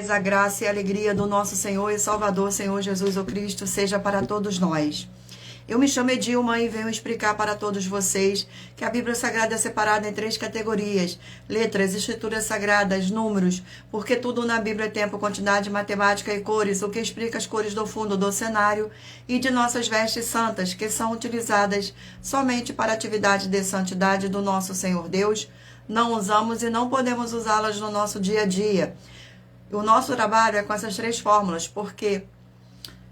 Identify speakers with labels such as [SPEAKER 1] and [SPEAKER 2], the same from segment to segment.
[SPEAKER 1] A graça e a alegria do nosso Senhor e Salvador, Senhor Jesus o Cristo, seja para todos nós. Eu me chamo Edilma e venho explicar para todos vocês que a Bíblia Sagrada é separada em 3 categorias: letras, escrituras sagradas, números, porque tudo na Bíblia é tempo, quantidade, matemática e cores, o que explica as cores do fundo do cenário, e de nossas vestes santas, que são utilizadas somente para a atividade de santidade do nosso Senhor Deus. Não usamos e não podemos usá-las no nosso dia a dia. O nosso trabalho é com essas 3 fórmulas, porque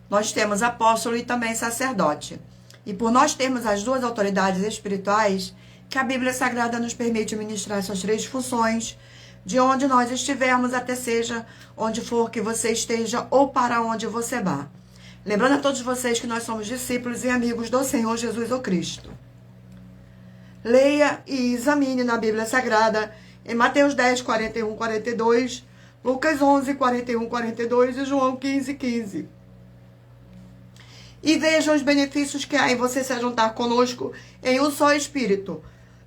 [SPEAKER 1] nós temos apóstolo e também sacerdote. E por nós termos as 2 autoridades espirituais, que a Bíblia Sagrada nos permite ministrar essas 3 funções, de onde nós estivermos, até seja onde for que você esteja ou para onde você vá. Lembrando a todos vocês que nós somos discípulos e amigos do Senhor Jesus o Cristo. Leia e examine na Bíblia Sagrada em Mateus 10, 41, 42, Lucas 11, 41, 42 e João 15, 15. E veja os benefícios que há em você se juntar conosco em um só Espírito.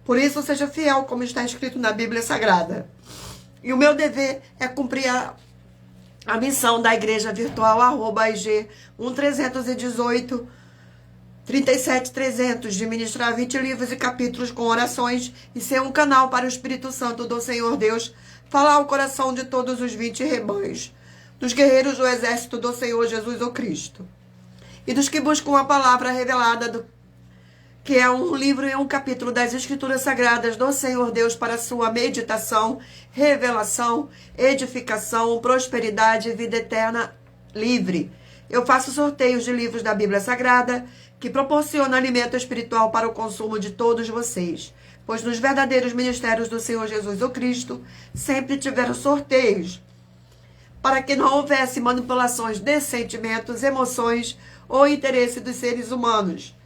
[SPEAKER 1] Por isso, seja fiel, como está escrito na Bíblia Sagrada. E o meu dever é cumprir a missão da Igreja Virtual, @IG 1318 37300, de ministrar 20 livros e capítulos com orações e ser um canal para o Espírito Santo do Senhor Deus falar ao coração de todos os 20 rebanhos, dos guerreiros do exército do Senhor Jesus o Cristo, e dos que buscam a palavra revelada, que é um livro e um capítulo das Escrituras Sagradas do Senhor Deus para sua meditação, revelação, edificação, prosperidade e vida eterna livre. Eu faço sorteios de livros da Bíblia Sagrada, que proporciona alimento espiritual para o consumo de todos vocês, pois nos verdadeiros ministérios do Senhor Jesus o Cristo sempre tiveram sorteios, para que não houvesse manipulações de sentimentos, emoções ou interesse dos seres humanos,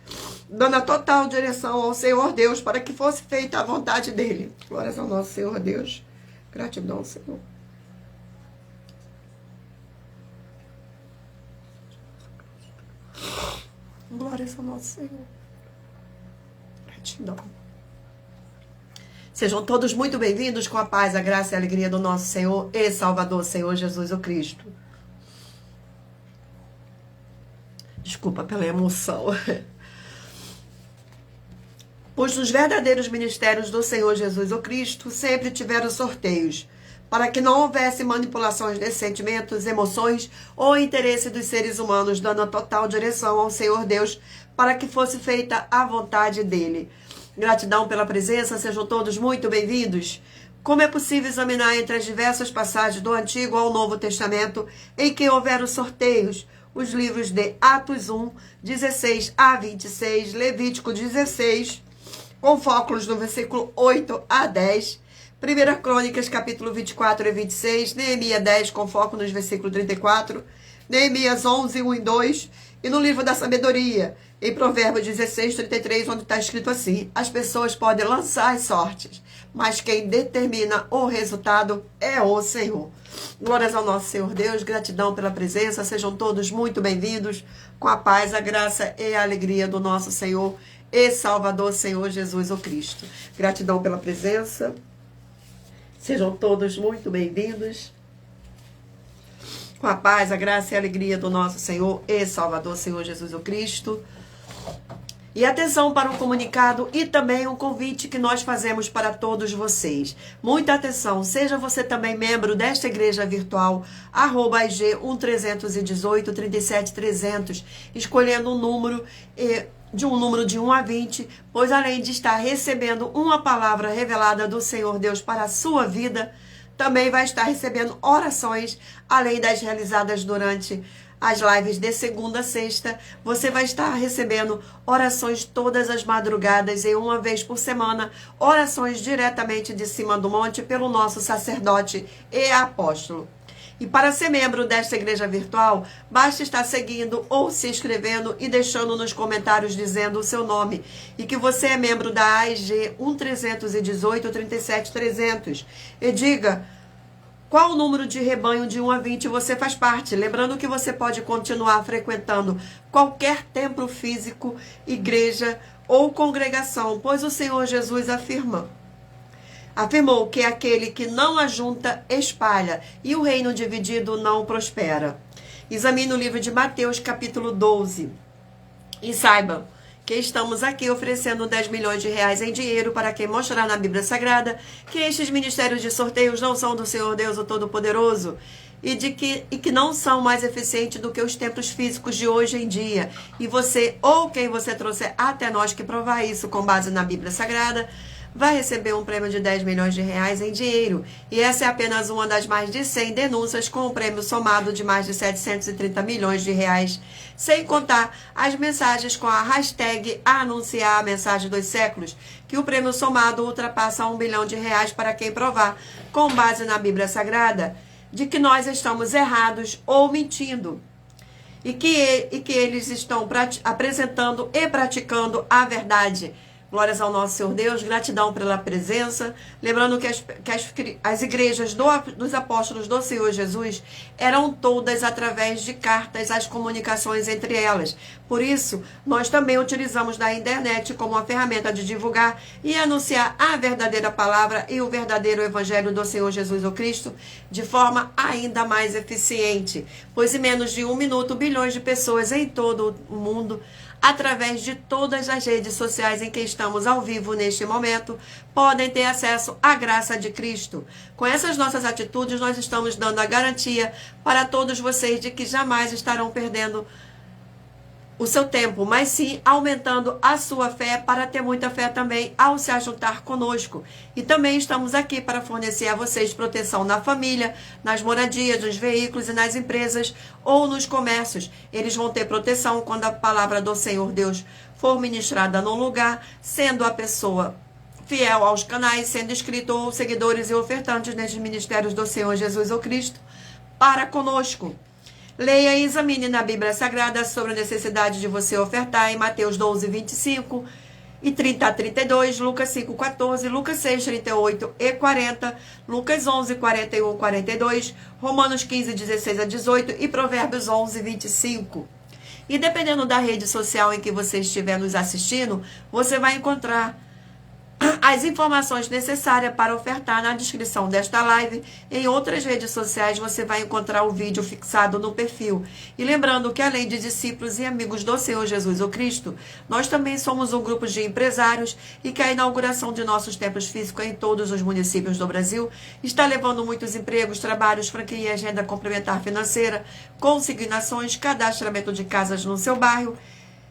[SPEAKER 1] dando a total direção ao Senhor Deus para que fosse feita a vontade dele. Glórias ao nosso Senhor Deus. Gratidão, Senhor. Glórias ao nosso Senhor. Gratidão. Sejam todos muito bem-vindos com a paz, a graça e a alegria do nosso Senhor e Salvador, Senhor Jesus o Cristo. Desculpa pela emoção. Pois nos verdadeiros ministérios do Senhor Jesus o Cristo sempre tiveram sorteios, para que não houvesse manipulações de sentimentos, emoções ou interesse dos seres humanos, dando a total direção ao Senhor Deus para que fosse feita a vontade dele. Gratidão pela presença, sejam todos muito bem-vindos. Como é possível examinar entre as diversas passagens do Antigo ao Novo Testamento em que houveram sorteios, os livros de Atos 1, 16 a 26, Levítico 16, com focos no versículo 8 a 10, 1 Crônicas, capítulo 24 e 26, Neemias 10, com foco nos versículos 34, Neemias 11, 1 e 2, e no livro da sabedoria, em Provérbios 16, 33, onde está escrito assim: as pessoas podem lançar as sortes, mas quem determina o resultado é o Senhor. Glórias ao nosso Senhor Deus, gratidão pela presença, sejam todos muito bem-vindos, com a paz, a graça e a alegria do nosso Senhor e Salvador, Senhor Jesus o Cristo. Gratidão pela presença, sejam todos muito bem-vindos, com a paz, a graça e a alegria do nosso Senhor e Salvador, Senhor Jesus o Cristo. E atenção para um comunicado e também um convite que nós fazemos para todos vocês. Muita atenção, seja você também membro desta igreja virtual, @IG 1318 37300, escolhendo um número de 1 a 20, pois além de estar recebendo uma palavra revelada do Senhor Deus para a sua vida, também vai estar recebendo orações, além das realizadas durante as lives de segunda a sexta. Você vai estar recebendo orações todas as madrugadas e uma vez por semana, orações diretamente de cima do monte pelo nosso sacerdote e apóstolo. E para ser membro desta igreja virtual, basta estar seguindo ou se inscrevendo e deixando nos comentários dizendo o seu nome e que você é membro da AIG 1318 37300 e diga qual o número de rebanho de 1 a 20 você faz parte. Lembrando que você pode continuar frequentando qualquer templo físico, igreja ou congregação, pois o Senhor Jesus afirma: Afirmou que aquele que não ajunta, espalha, e o reino dividido não prospera. Examine o livro de Mateus, capítulo 12. E saiba que estamos aqui oferecendo 10 milhões de reais em dinheiro para quem mostrar na Bíblia Sagrada que estes ministérios de sorteios não são do Senhor Deus, o Todo-Poderoso, e que não são mais eficientes do que os templos físicos de hoje em dia. E você, ou quem você trouxer até nós que provar isso com base na Bíblia Sagrada, vai receber um prêmio de 10 milhões de reais em dinheiro. E essa é apenas uma das mais de 100 denúncias com um prêmio somado de mais de 730 milhões de reais, sem contar as mensagens com a hashtag anunciar a mensagem dos séculos, que o prêmio somado ultrapassa 1 bilhão de reais para quem provar, com base na Bíblia Sagrada, de que nós estamos errados ou mentindo. E que eles estão apresentando e praticando a verdade. Glórias ao nosso Senhor Deus, gratidão pela presença. Lembrando que as igrejas dos apóstolos do Senhor Jesus eram todas através de cartas, as comunicações entre elas. Por isso, nós também utilizamos da internet como uma ferramenta de divulgar e anunciar a verdadeira palavra e o verdadeiro evangelho do Senhor Jesus o Cristo de forma ainda mais eficiente. Pois em menos de 1 minuto, bilhões de pessoas em todo o mundo, através de todas as redes sociais em que estamos ao vivo neste momento, podem ter acesso à graça de Cristo. Com essas nossas atitudes, nós estamos dando a garantia para todos vocês de que jamais estarão perdendo o seu tempo, mas sim aumentando a sua fé para ter muita fé também ao se ajuntar conosco. E também estamos aqui para fornecer a vocês proteção na família, nas moradias, nos veículos e nas empresas ou nos comércios. Eles vão ter proteção quando a palavra do Senhor Deus for ministrada num lugar, sendo a pessoa fiel aos canais, sendo inscrito ou seguidores e ofertantes nesses ministérios do Senhor Jesus ou Cristo para conosco. Leia e examine na Bíblia Sagrada sobre a necessidade de você ofertar em Mateus 12, 25 e 30 a 32, Lucas 5, 14, Lucas 6, 38 e 40, Lucas 11, 41 e 42, Romanos 15, 16 a 18 e Provérbios 11, 25. E dependendo da rede social em que você estiver nos assistindo, você vai encontrar as informações necessárias para ofertar na descrição desta live. Em outras redes sociais você vai encontrar o vídeo fixado no perfil. E lembrando que além de discípulos e amigos do Senhor Jesus o Cristo, nós também somos um grupo de empresários e que a inauguração de nossos templos físicos em todos os municípios do Brasil está levando muitos empregos, trabalhos, franquia, agenda complementar financeira, consignações, cadastramento de casas no seu bairro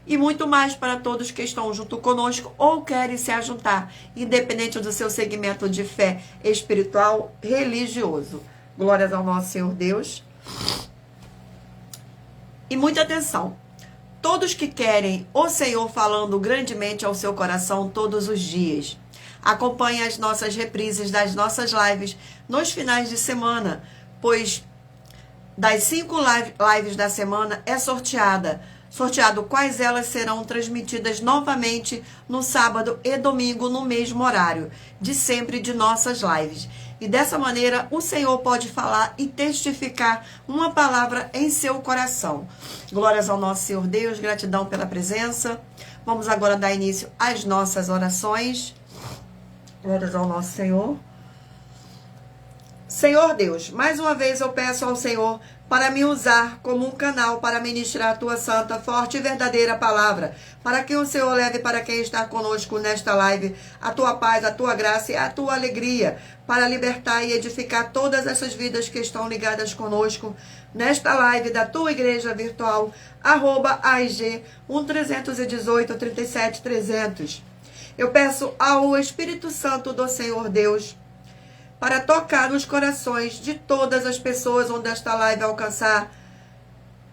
[SPEAKER 1] e muito mais para todos que estão junto conosco ou querem se ajuntar, independente do seu segmento de fé espiritual, religioso. Glórias ao nosso Senhor Deus. E muita atenção. Todos que querem o Senhor falando grandemente ao seu coração todos os dias, acompanhe as nossas reprises das nossas lives nos finais de semana, pois das 5 lives da semana é sorteado quais elas serão transmitidas novamente no sábado e domingo no mesmo horário, de sempre de nossas lives. E dessa maneira o Senhor pode falar e testificar uma palavra em seu coração. Glórias ao nosso Senhor Deus, gratidão pela presença. Vamos agora dar início às nossas orações. Glórias ao nosso Senhor. Senhor Deus, mais uma vez eu peço ao Senhor para me usar como um canal para ministrar a tua santa, forte e verdadeira palavra, para que o Senhor leve para quem está conosco nesta live a tua paz, a tua graça e a tua alegria, para libertar e edificar todas essas vidas que estão ligadas conosco nesta live da tua igreja virtual, @AIG 1318 37 300. Eu peço ao Espírito Santo do Senhor Deus para tocar nos corações de todas as pessoas onde esta live alcançar,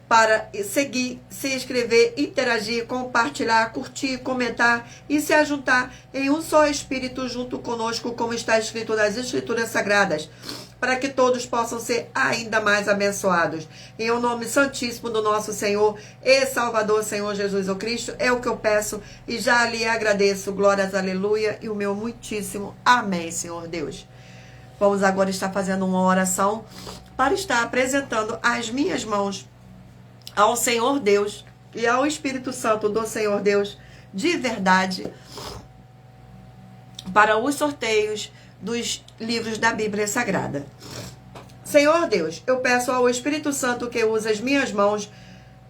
[SPEAKER 1] para seguir, se inscrever, interagir, compartilhar, curtir, comentar e se ajuntar em um só Espírito junto conosco, como está escrito nas Escrituras Sagradas, para que todos possam ser ainda mais abençoados. Em o nome santíssimo do nosso Senhor e Salvador, Senhor Jesus o Cristo, é o que eu peço e já lhe agradeço. Glórias, aleluia, e o meu muitíssimo amém, Senhor Deus. Vamos agora estar fazendo uma oração para estar apresentando as minhas mãos ao Senhor Deus e ao Espírito Santo do Senhor Deus de verdade para os sorteios dos livros da Bíblia Sagrada. Senhor Deus, eu peço ao Espírito Santo que use as minhas mãos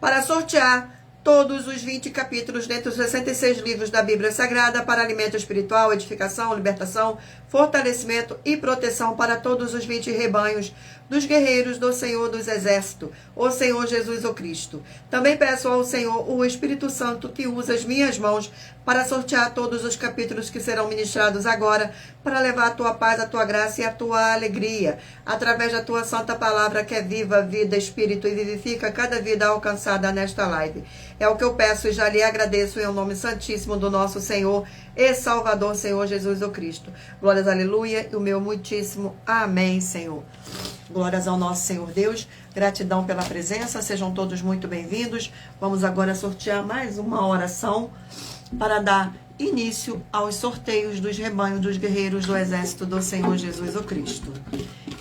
[SPEAKER 1] para sortear todos os 20 capítulos dentre os 66 livros da Bíblia Sagrada para alimento espiritual, edificação, libertação, fortalecimento e proteção para todos os 20 rebanhos dos guerreiros do Senhor dos Exércitos, o Senhor Jesus o Cristo. Também peço ao Senhor, o Espírito Santo, que use as minhas mãos para sortear todos os capítulos que serão ministrados agora, para levar a tua paz, a tua graça e a tua alegria, através da tua santa palavra que é viva, vida, espírito e vivifica cada vida alcançada nesta live. É o que eu peço e já lhe agradeço em nome santíssimo do nosso Senhor e Salvador, Senhor Jesus o Cristo. Glórias, aleluia, e o meu muitíssimo amém, Senhor. Glórias ao nosso Senhor Deus, gratidão pela presença, sejam todos muito bem-vindos. Vamos agora sortear mais uma oração para dar início aos sorteios dos rebanhos dos guerreiros do exército do Senhor Jesus o Cristo.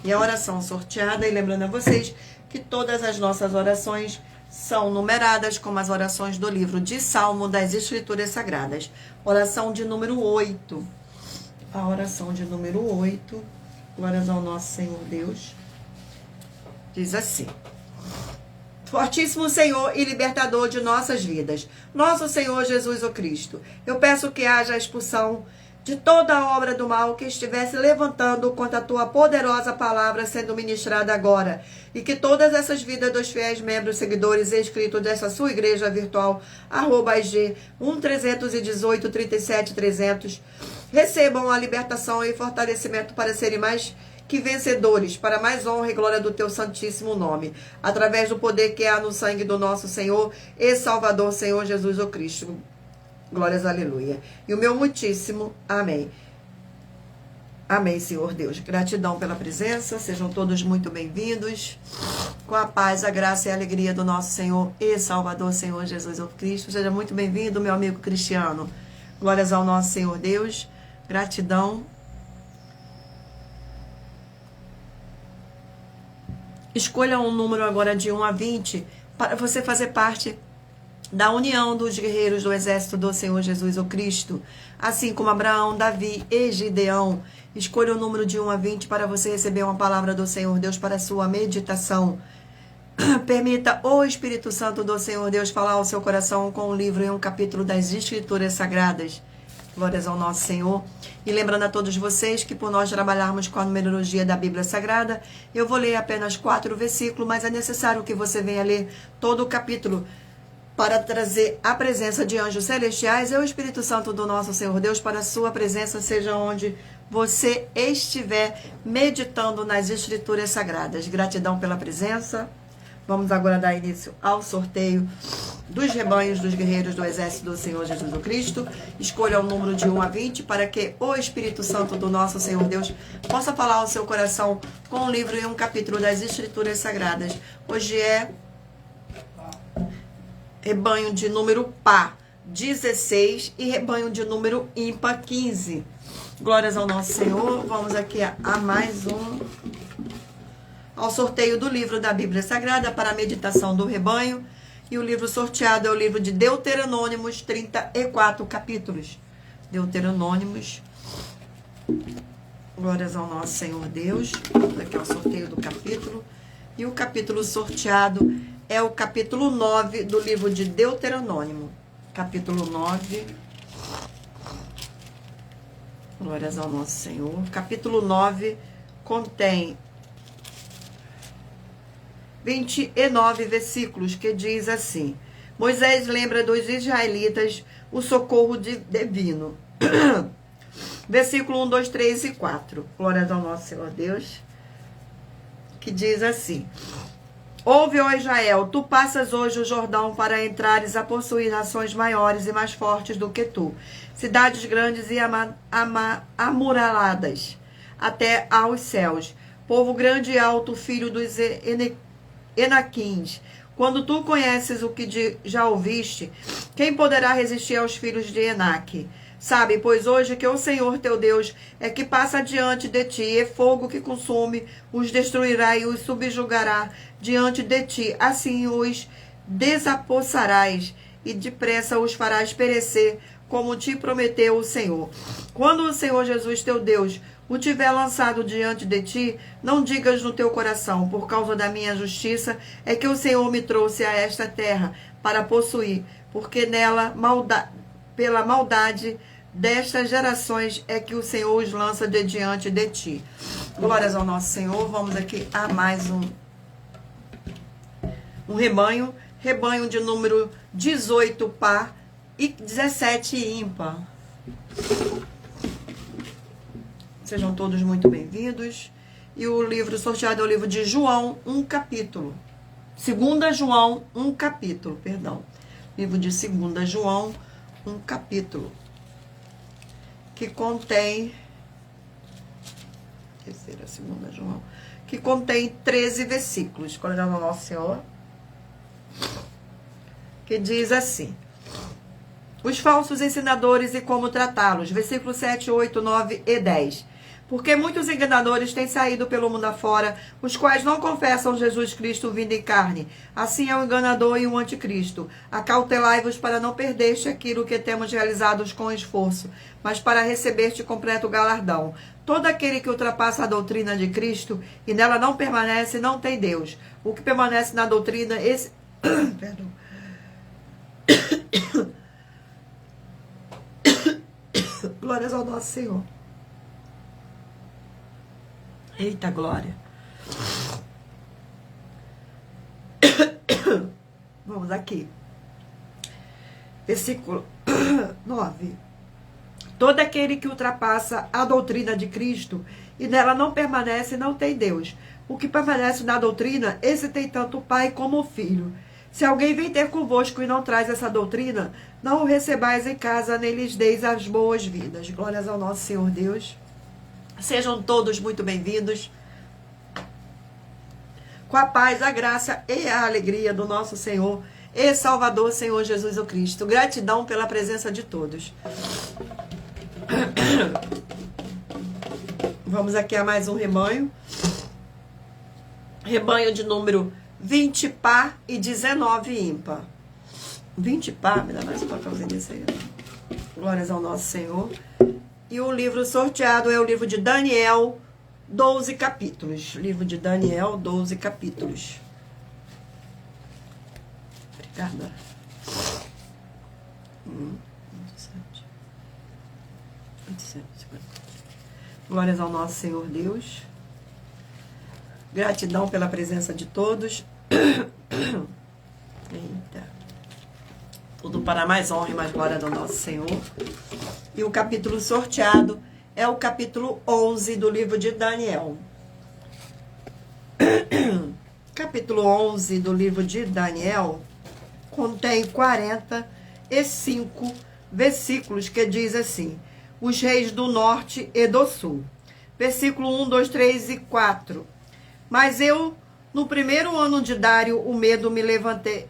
[SPEAKER 1] E a oração sorteada, e lembrando a vocês que todas as nossas orações são numeradas como as orações do livro de Salmo das Escrituras Sagradas. Oração de número 8. A oração de número 8, glórias ao nosso Senhor Deus, diz assim: Fortíssimo Senhor e libertador de nossas vidas, nosso Senhor Jesus o Cristo, eu peço que haja a expulsão de toda a obra do mal que estivesse levantando contra a tua poderosa palavra sendo ministrada agora, e que todas essas vidas dos fiéis membros, seguidores e inscritos dessa sua igreja virtual, @IG 1318 37 300, recebam a libertação e fortalecimento para serem mais que vencedores, para mais honra e glória do teu santíssimo nome, através do poder que há no sangue do nosso Senhor e Salvador, Senhor Jesus o Cristo. Glórias, aleluia. E o meu muitíssimo amém. Amém, Senhor Deus. Gratidão pela presença, sejam todos muito bem-vindos. Com a paz, a graça e a alegria do nosso Senhor e Salvador, Senhor Jesus o Cristo. Seja muito bem-vindo, meu amigo Cristiano. Glórias ao nosso Senhor Deus. Gratidão. Escolha um número agora de 1 a 20 para você fazer parte da união dos guerreiros do exército do Senhor Jesus o Cristo, assim como Abraão, Davi e Gideão. Escolha o número de 1 a 20 para você receber uma palavra do Senhor Deus para a sua meditação. Permita o Espírito Santo do Senhor Deus falar ao seu coração com um livro e um capítulo das Escrituras Sagradas. Glórias ao nosso Senhor. E lembrando a todos vocês que por nós trabalharmos com a numerologia da Bíblia Sagrada, eu vou ler apenas 4 versículos, mas é necessário que você venha ler todo o capítulo para trazer a presença de anjos celestiais e o Espírito Santo do nosso Senhor Deus para a sua presença, seja onde você estiver meditando nas Escrituras Sagradas. Gratidão pela presença. Vamos agora dar início ao sorteio dos rebanhos dos guerreiros do exército do Senhor Jesus o Cristo. Escolha o número de 1 a 20 para que o Espírito Santo do nosso Senhor Deus possa falar ao seu coração com um livro e um capítulo das Escrituras Sagradas. Hoje é rebanho de número par 16 e rebanho de número ímpar 15. Glórias ao nosso Senhor. Vamos aqui a mais um, ao sorteio do livro da Bíblia Sagrada para a meditação do rebanho. E o livro sorteado é o livro de Deuteronômicos, 34 capítulos. Deuteronômicos. Glórias ao nosso Senhor Deus. Aqui é o sorteio do capítulo. E o capítulo sorteado é o capítulo 9 do livro de Deuteronômio. Capítulo 9. Glórias ao nosso Senhor. Capítulo 9 contém 29 versículos, que diz assim: Moisés lembra dos israelitas o socorro divino. Versículo 1, 2, 3 e 4. Glórias ao nosso Senhor Deus. Que diz assim: Ouve, ó Israel, tu passas hoje o Jordão para entrares a possuir nações maiores e mais fortes do que tu, cidades grandes e amuraladas até aos céus, povo grande e alto, filho dos Enaquins. Quando tu conheces o que já ouviste, quem poderá resistir aos filhos de Enaque? Sabe, pois hoje que o Senhor teu Deus é que passa diante de ti, e fogo que consume, os destruirá e os subjugará diante de ti. Assim os desapossarás e depressa os farás perecer, como te prometeu o Senhor. Quando o Senhor Jesus teu Deus o tiver lançado diante de ti, não digas no teu coração, por causa da minha justiça, é que o Senhor me trouxe a esta terra para possuir, porque nela, pela maldade destas gerações, é que o Senhor os lança de diante de ti. Glórias ao nosso Senhor. Vamos aqui a mais um rebanho. Rebanho de número 18 par e 17 ímpar. Sejam todos muito bem-vindos. E o livro sorteado é o livro de João, um capítulo. 2 João, um capítulo, perdão. Livro de 2 João, um capítulo. Que contém... Terceira, 2 João. Que contém 13 versículos. Colocamos ao nosso Senhor. Que diz assim: os falsos ensinadores e como tratá-los. Versículos 7, 8, 9 e 10. Porque muitos enganadores têm saído pelo mundo afora, os quais não confessam Jesus Cristo vindo em carne. Assim é o enganador e o anticristo. Acautelai-vos para não perderste aquilo que temos realizado com esforço, mas para receber-te completo galardão. Todo aquele que ultrapassa a doutrina de Cristo e nela não permanece, não tem Deus. O que permanece na doutrina, esse... Perdão. Glórias ao nosso Senhor. Eita glória. Vamos aqui. Versículo 9. Todo aquele que ultrapassa a doutrina de Cristo e nela não permanece, não tem Deus. O que permanece na doutrina, esse tem tanto o Pai como o Filho. Se alguém vem ter convosco e não traz essa doutrina, não o recebais em casa, nem lhes deis as boas-vindas. Glórias ao nosso Senhor Deus. Sejam todos muito bem-vindos. Com a paz, a graça e a alegria do nosso Senhor e Salvador, Senhor Jesus o Cristo. Gratidão pela presença de todos. Vamos aqui a mais um rebanho. Rebanho de número 20 par e 19 ímpar. 20 par, me dá mais um papelzinho desse aí. Glórias ao nosso Senhor. E o livro sorteado é o livro de Daniel, 12 capítulos. Livro de Daniel, 12 capítulos. Obrigada. 850. Glórias ao nosso Senhor Deus. Gratidão pela presença de todos. Eita. Tudo para mais honra e mais glória do nosso Senhor. E o capítulo sorteado é o capítulo 11 do livro de Daniel. Capítulo 11 do livro de Daniel contém 45 versículos que diz assim: os reis do norte e do sul. Versículo 1, 2, 3 e 4. Mas eu, no primeiro ano de Dário, o medo me levantei.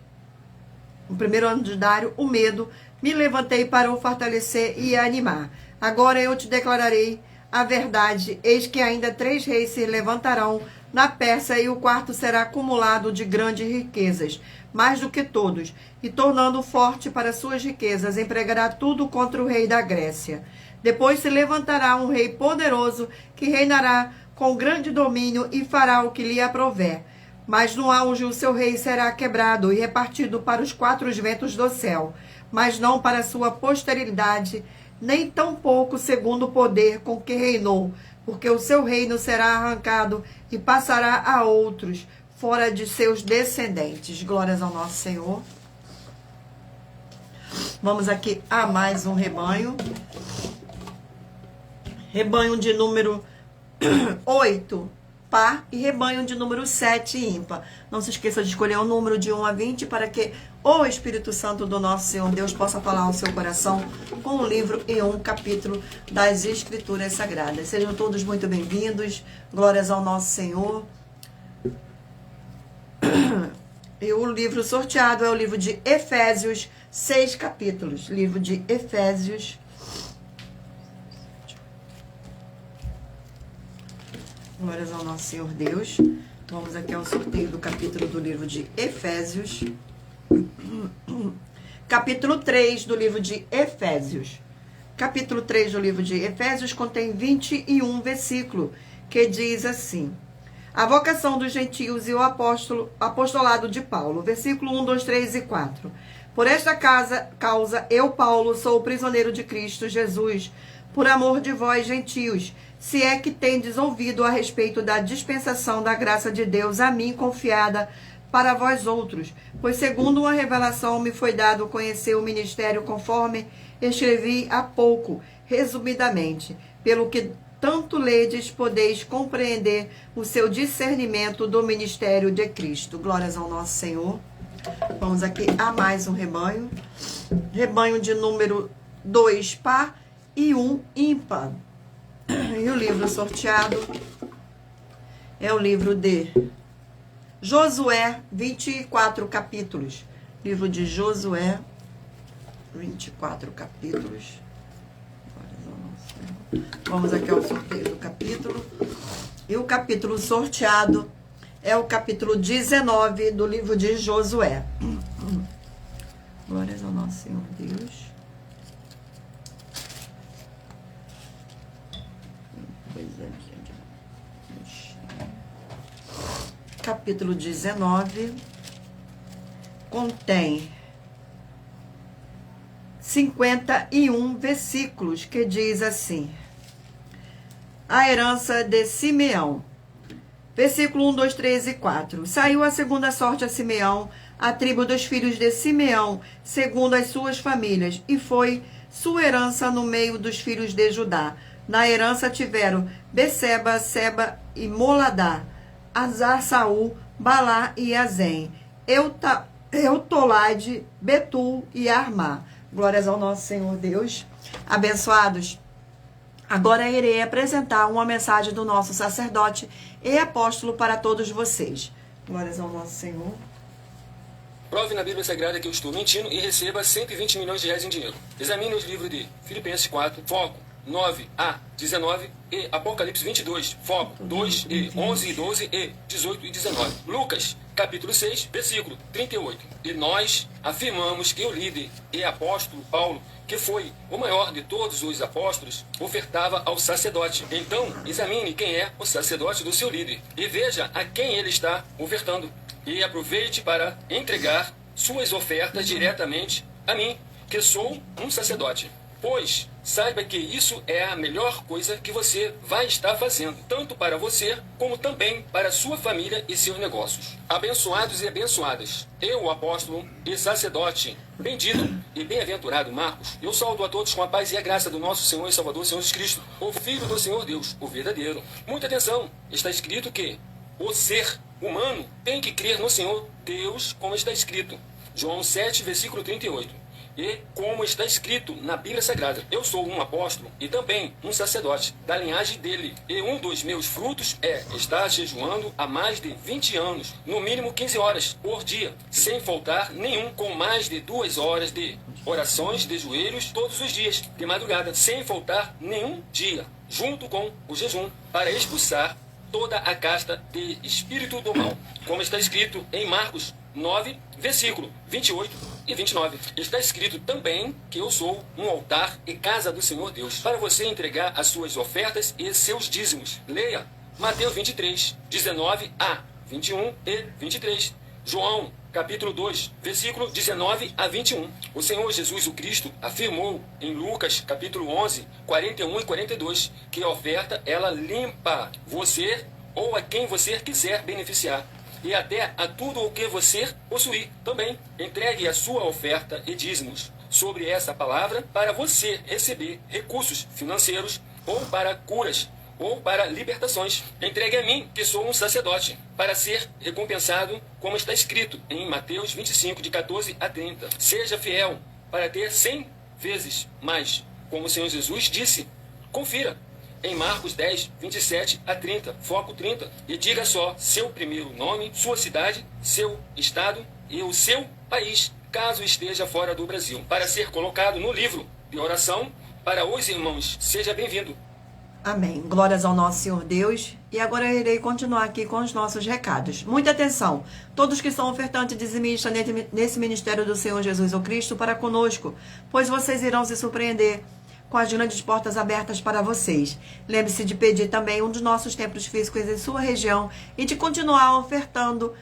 [SPEAKER 1] No primeiro ano de Dário, o medo me levantei para o fortalecer e animar. Agora eu te declararei a verdade. Eis que ainda 3 reis se levantarão na Pérsia, e o quarto será acumulado de grandes riquezas, mais do que todos, e tornando forte para suas riquezas, empregará tudo contra o rei da Grécia. Depois se levantará um rei poderoso, que reinará com grande domínio e fará o que lhe aprouver. Mas no auge o seu rei será quebrado e repartido para os 4 ventos do céu, mas não para sua posteridade, nem tampouco segundo o poder com que reinou, porque o seu reino será arrancado e passará a outros, fora de seus descendentes. Glórias ao nosso Senhor. Vamos aqui a mais um rebanho. Rebanho de número 8, par, e rebanho de número 7, ímpar. Não se esqueça de escolher um número de 1 a 20 para que o Espírito Santo do nosso Senhor Deus possa falar ao seu coração com um livro e um capítulo das Escrituras Sagradas. Sejam todos muito bem-vindos. Glórias ao nosso Senhor. E o livro sorteado é o livro de Efésios, 6 capítulos. Livro de Efésios. Glórias ao nosso Senhor Deus. Vamos aqui ao sorteio do capítulo do livro de Efésios. Capítulo 3 do livro de Efésios. capítulo 3 do livro de Efésios contém 21 versículos, que diz assim: a vocação dos gentios e o apostolado de Paulo. Versículo 1, 2, 3 e 4. Por esta causa, eu, Paulo, sou prisioneiro de Cristo Jesus, por amor de vós, gentios, se é que tendes ouvido a respeito da dispensação da graça de Deus a mim confiada para vós outros. Pois segundo uma revelação me foi dado conhecer o ministério conforme escrevi há pouco, resumidamente, pelo que tanto ledes, podeis compreender o seu discernimento do ministério de Cristo. Glórias ao nosso Senhor. Vamos aqui a mais um rebanho. Rebanho de número 2 par e 1 ímpar. E o livro sorteado é o livro de Josué, 24 capítulos. Livro de Josué, 24 capítulos. Vamos aqui ao sorteio do capítulo. E o capítulo sorteado é o capítulo 19 do livro de Josué. Glórias ao nosso Senhor Deus. Capítulo 19 contém 51 versículos, que diz assim: a herança de Simeão. Versículo 1, 2, 3 e 4. Saiu a segunda sorte a Simeão, a tribo dos filhos de Simeão, segundo as suas famílias, e foi sua herança no meio dos filhos de Judá. Na herança tiveram Beceba, Seba e Moladá, Azar, Saul, Balá e Azem, Eutolade, Betul e Armá. Glórias ao nosso Senhor Deus. Abençoados, agora irei apresentar uma mensagem do nosso sacerdote e apóstolo para todos vocês. Glórias ao nosso Senhor.
[SPEAKER 2] Prove na Bíblia Sagrada que eu estou mentindo e receba 120 milhões de reais em dinheiro. Examine os livros de Filipenses 4, foco 9 a 19 e Apocalipse 22, foco 2 e 11 e 12 e 18 e 19. Lucas, capítulo 6, versículo 38. E nós afirmamos que o líder e apóstolo Paulo, que foi o maior de todos os apóstolos, ofertava ao sacerdote. Então, examine quem é o sacerdote do seu líder e veja a quem ele está ofertando. E aproveite para entregar suas ofertas diretamente a mim, que sou um sacerdote. Pois saiba que isso é a melhor coisa que você vai estar fazendo, tanto para você, como também para sua família e seus negócios. Abençoados e abençoadas, eu, o apóstolo e sacerdote, bendito e bem-aventurado Marcos, eu saúdo a todos com a paz e a graça do nosso Senhor e Salvador, Senhor Jesus Cristo, o Filho do Senhor Deus, o verdadeiro. Muita atenção, está escrito que o ser humano tem que crer no Senhor Deus, como está escrito. João 7, versículo 38. E como está escrito na Bíblia Sagrada, eu sou um apóstolo e também um sacerdote da linhagem dele. E um dos meus frutos é estar jejuando há mais de 20 anos, no mínimo 15 horas por dia, sem faltar nenhum, com mais de 2 horas de orações de joelhos todos os dias, de madrugada, sem faltar nenhum dia, junto com o jejum, para expulsar toda a casta de espírito do mal, como está escrito em Marcos 9, versículo 28 e 29. Está escrito também que eu sou um altar e casa do Senhor Deus, para você entregar as suas ofertas e seus dízimos. Leia Mateus 23, 19 a 21 e 23. João, capítulo 2, versículo 19 a 21. O Senhor Jesus o Cristo afirmou em Lucas, capítulo 11, 41 e 42, que a oferta, ela limpa você ou a quem você quiser beneficiar, e até a tudo o que você possuir também. Entregue a sua oferta e dízimos sobre essa palavra para você receber recursos financeiros, ou para curas, ou para libertações. Entregue a mim, que sou um sacerdote, para ser recompensado, como está escrito em Mateus 25, de 14 a 30. Seja fiel para ter 100 vezes mais, como o Senhor Jesus disse. Confira em Marcos 10, 27 a 30, foco 30, e diga só seu primeiro nome, sua cidade, seu estado e o seu país, caso esteja fora do Brasil, para ser colocado no livro de oração para os irmãos. Seja bem-vindo.
[SPEAKER 1] Amém. Glórias ao nosso Senhor Deus. E agora eu irei continuar aqui com os nossos recados. Muita atenção. Todos que são ofertantes e dizimistas nesse ministério do Senhor Jesus o Cristo, para conosco, pois vocês irão se surpreender com as grandes portas abertas para vocês. Lembre-se de pedir também um dos nossos templos físicos em sua região e de continuar ofertando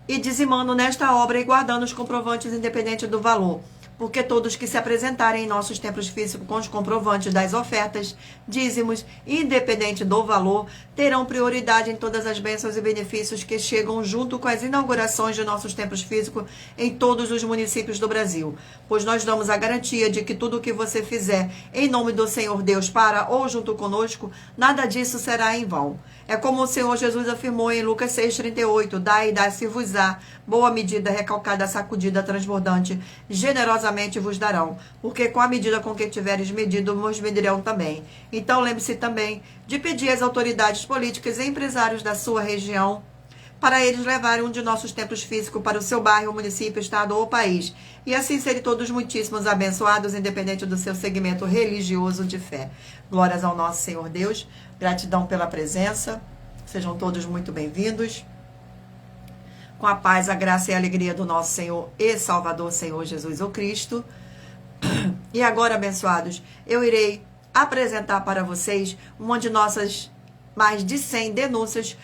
[SPEAKER 1] e dizimando nesta obra e guardando os comprovantes independente do valor. Porque todos que se apresentarem em nossos templos físicos com os comprovantes das ofertas, dízimos, independente do valor, terão prioridade em todas as bênçãos e benefícios que chegam junto com as inaugurações de nossos templos físicos em todos os municípios do Brasil. Pois nós damos a garantia de que tudo o que você fizer em nome do Senhor Deus para ou junto conosco, nada disso será em vão. É como o Senhor Jesus afirmou em Lucas 6,38, dai e dá-se-vos-á, boa medida, recalcada, sacudida, transbordante, generosamente vos darão, porque com a medida com que tiveres medido, vos medirão também. Então lembre-se também de pedir às autoridades políticas e empresários da sua região para eles levarem um de nossos templos físicos para o seu bairro, município, estado ou país, e assim serem todos muitíssimos abençoados, independente do seu segmento religioso de fé. Glórias ao nosso Senhor Deus, gratidão pela presença, sejam todos muito bem-vindos, com a paz, a graça e a alegria do nosso Senhor e Salvador, Senhor Jesus o Cristo. E agora, abençoados, eu irei apresentar para vocês uma de nossas mais de 100 denúncias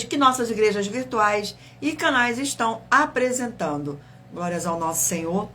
[SPEAKER 1] que nossas igrejas virtuais e canais estão apresentando. Glórias ao nosso Senhor.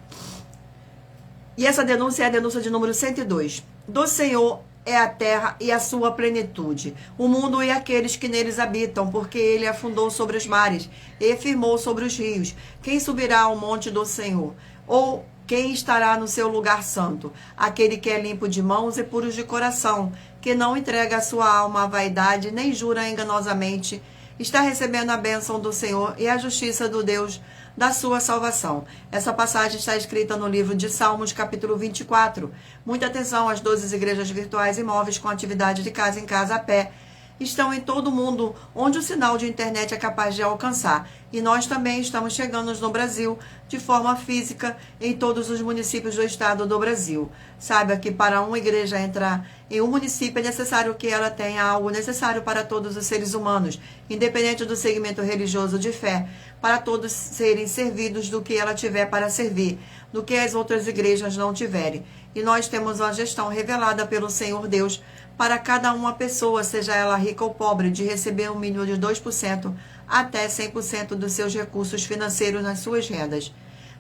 [SPEAKER 1] E essa denúncia é a denúncia de número 102. Do Senhor é a terra e a sua plenitude, o mundo e aqueles que neles habitam, porque ele afundou sobre os mares e firmou sobre os rios. Quem subirá ao monte do Senhor? Ou quem estará no seu lugar santo? Aquele que é limpo de mãos e puros de coração, que não entrega a sua alma à vaidade, nem jura enganosamente, está recebendo a bênção do Senhor e a justiça do Deus da sua salvação. Essa passagem está escrita no livro de Salmos, capítulo 24. Muita atenção, as 12 igrejas virtuais imóveis com atividade de casa em casa a pé estão em todo o mundo onde o sinal de internet é capaz de alcançar. E nós também estamos chegando no Brasil de forma física em todos os municípios do estado do Brasil. Saiba que para uma igreja entrar em um município é necessário que ela tenha algo necessário para todos os seres humanos, independente do segmento religioso de fé, para todos serem servidos do que ela tiver para servir, do que as outras igrejas não tiverem. E nós temos uma gestão revelada pelo Senhor Deus para cada uma pessoa, seja ela rica ou pobre, de receber um mínimo de 2% até 100% dos seus recursos financeiros nas suas rendas.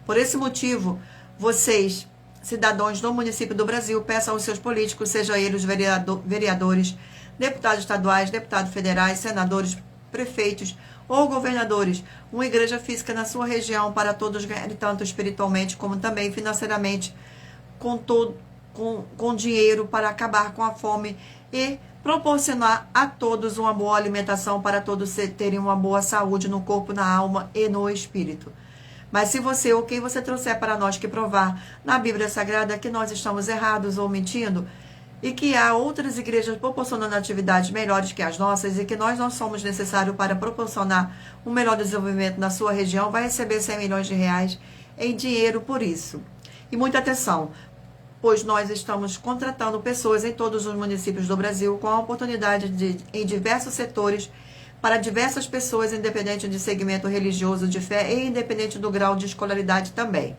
[SPEAKER 1] Por esse motivo, vocês, cidadãos do município do Brasil, peçam aos seus políticos, sejam eles vereadores, deputados estaduais, deputados federais, senadores, prefeitos ou governadores, uma igreja física na sua região para todos ganharem tanto espiritualmente como também financeiramente, com dinheiro para acabar com a fome e proporcionar a todos uma boa alimentação para todos terem uma boa saúde no corpo, na alma e no espírito. Mas se você ou quem você trouxer para nós que provar na Bíblia Sagrada que nós estamos errados ou mentindo e que há outras igrejas proporcionando atividades melhores que as nossas e que nós não somos necessários para proporcionar um melhor desenvolvimento na sua região, vai receber 100 milhões de reais em dinheiro por isso. E muita atenção, pois nós estamos contratando pessoas em todos os municípios do Brasil com a oportunidade em diversos setores para diversas pessoas, independente de segmento religioso de fé e independente do grau de escolaridade também.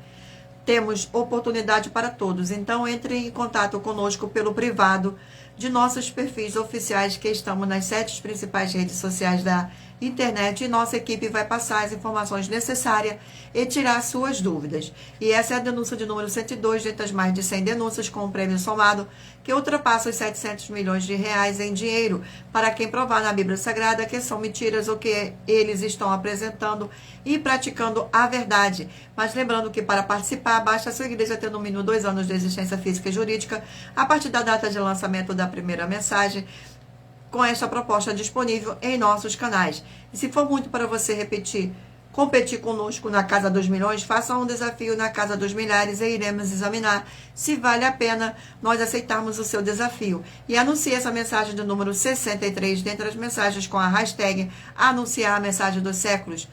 [SPEAKER 1] Temos oportunidade para todos, então entre em contato conosco pelo privado de nossos perfis oficiais que estamos nas 7 principais redes sociais da internet e nossa equipe vai passar as informações necessárias e tirar suas dúvidas. E essa é a denúncia de número 102, dentre as mais de 100 denúncias com um prêmio somado que ultrapassa os 700 milhões de reais em dinheiro para quem provar na Bíblia Sagrada que são mentiras ou que eles estão apresentando e praticando a verdade. Mas lembrando que para participar, basta a sua igreja ter no mínimo 2 anos de existência física e jurídica a partir da data de lançamento da primeira mensagem, com esta proposta disponível em nossos canais. E se for muito para você competir conosco na Casa dos Milhões, faça um desafio na Casa dos Milhares e iremos examinar se vale a pena nós aceitarmos o seu desafio. E anuncie essa mensagem do número 63 dentre as mensagens com a hashtag anunciar a mensagem dos séculos.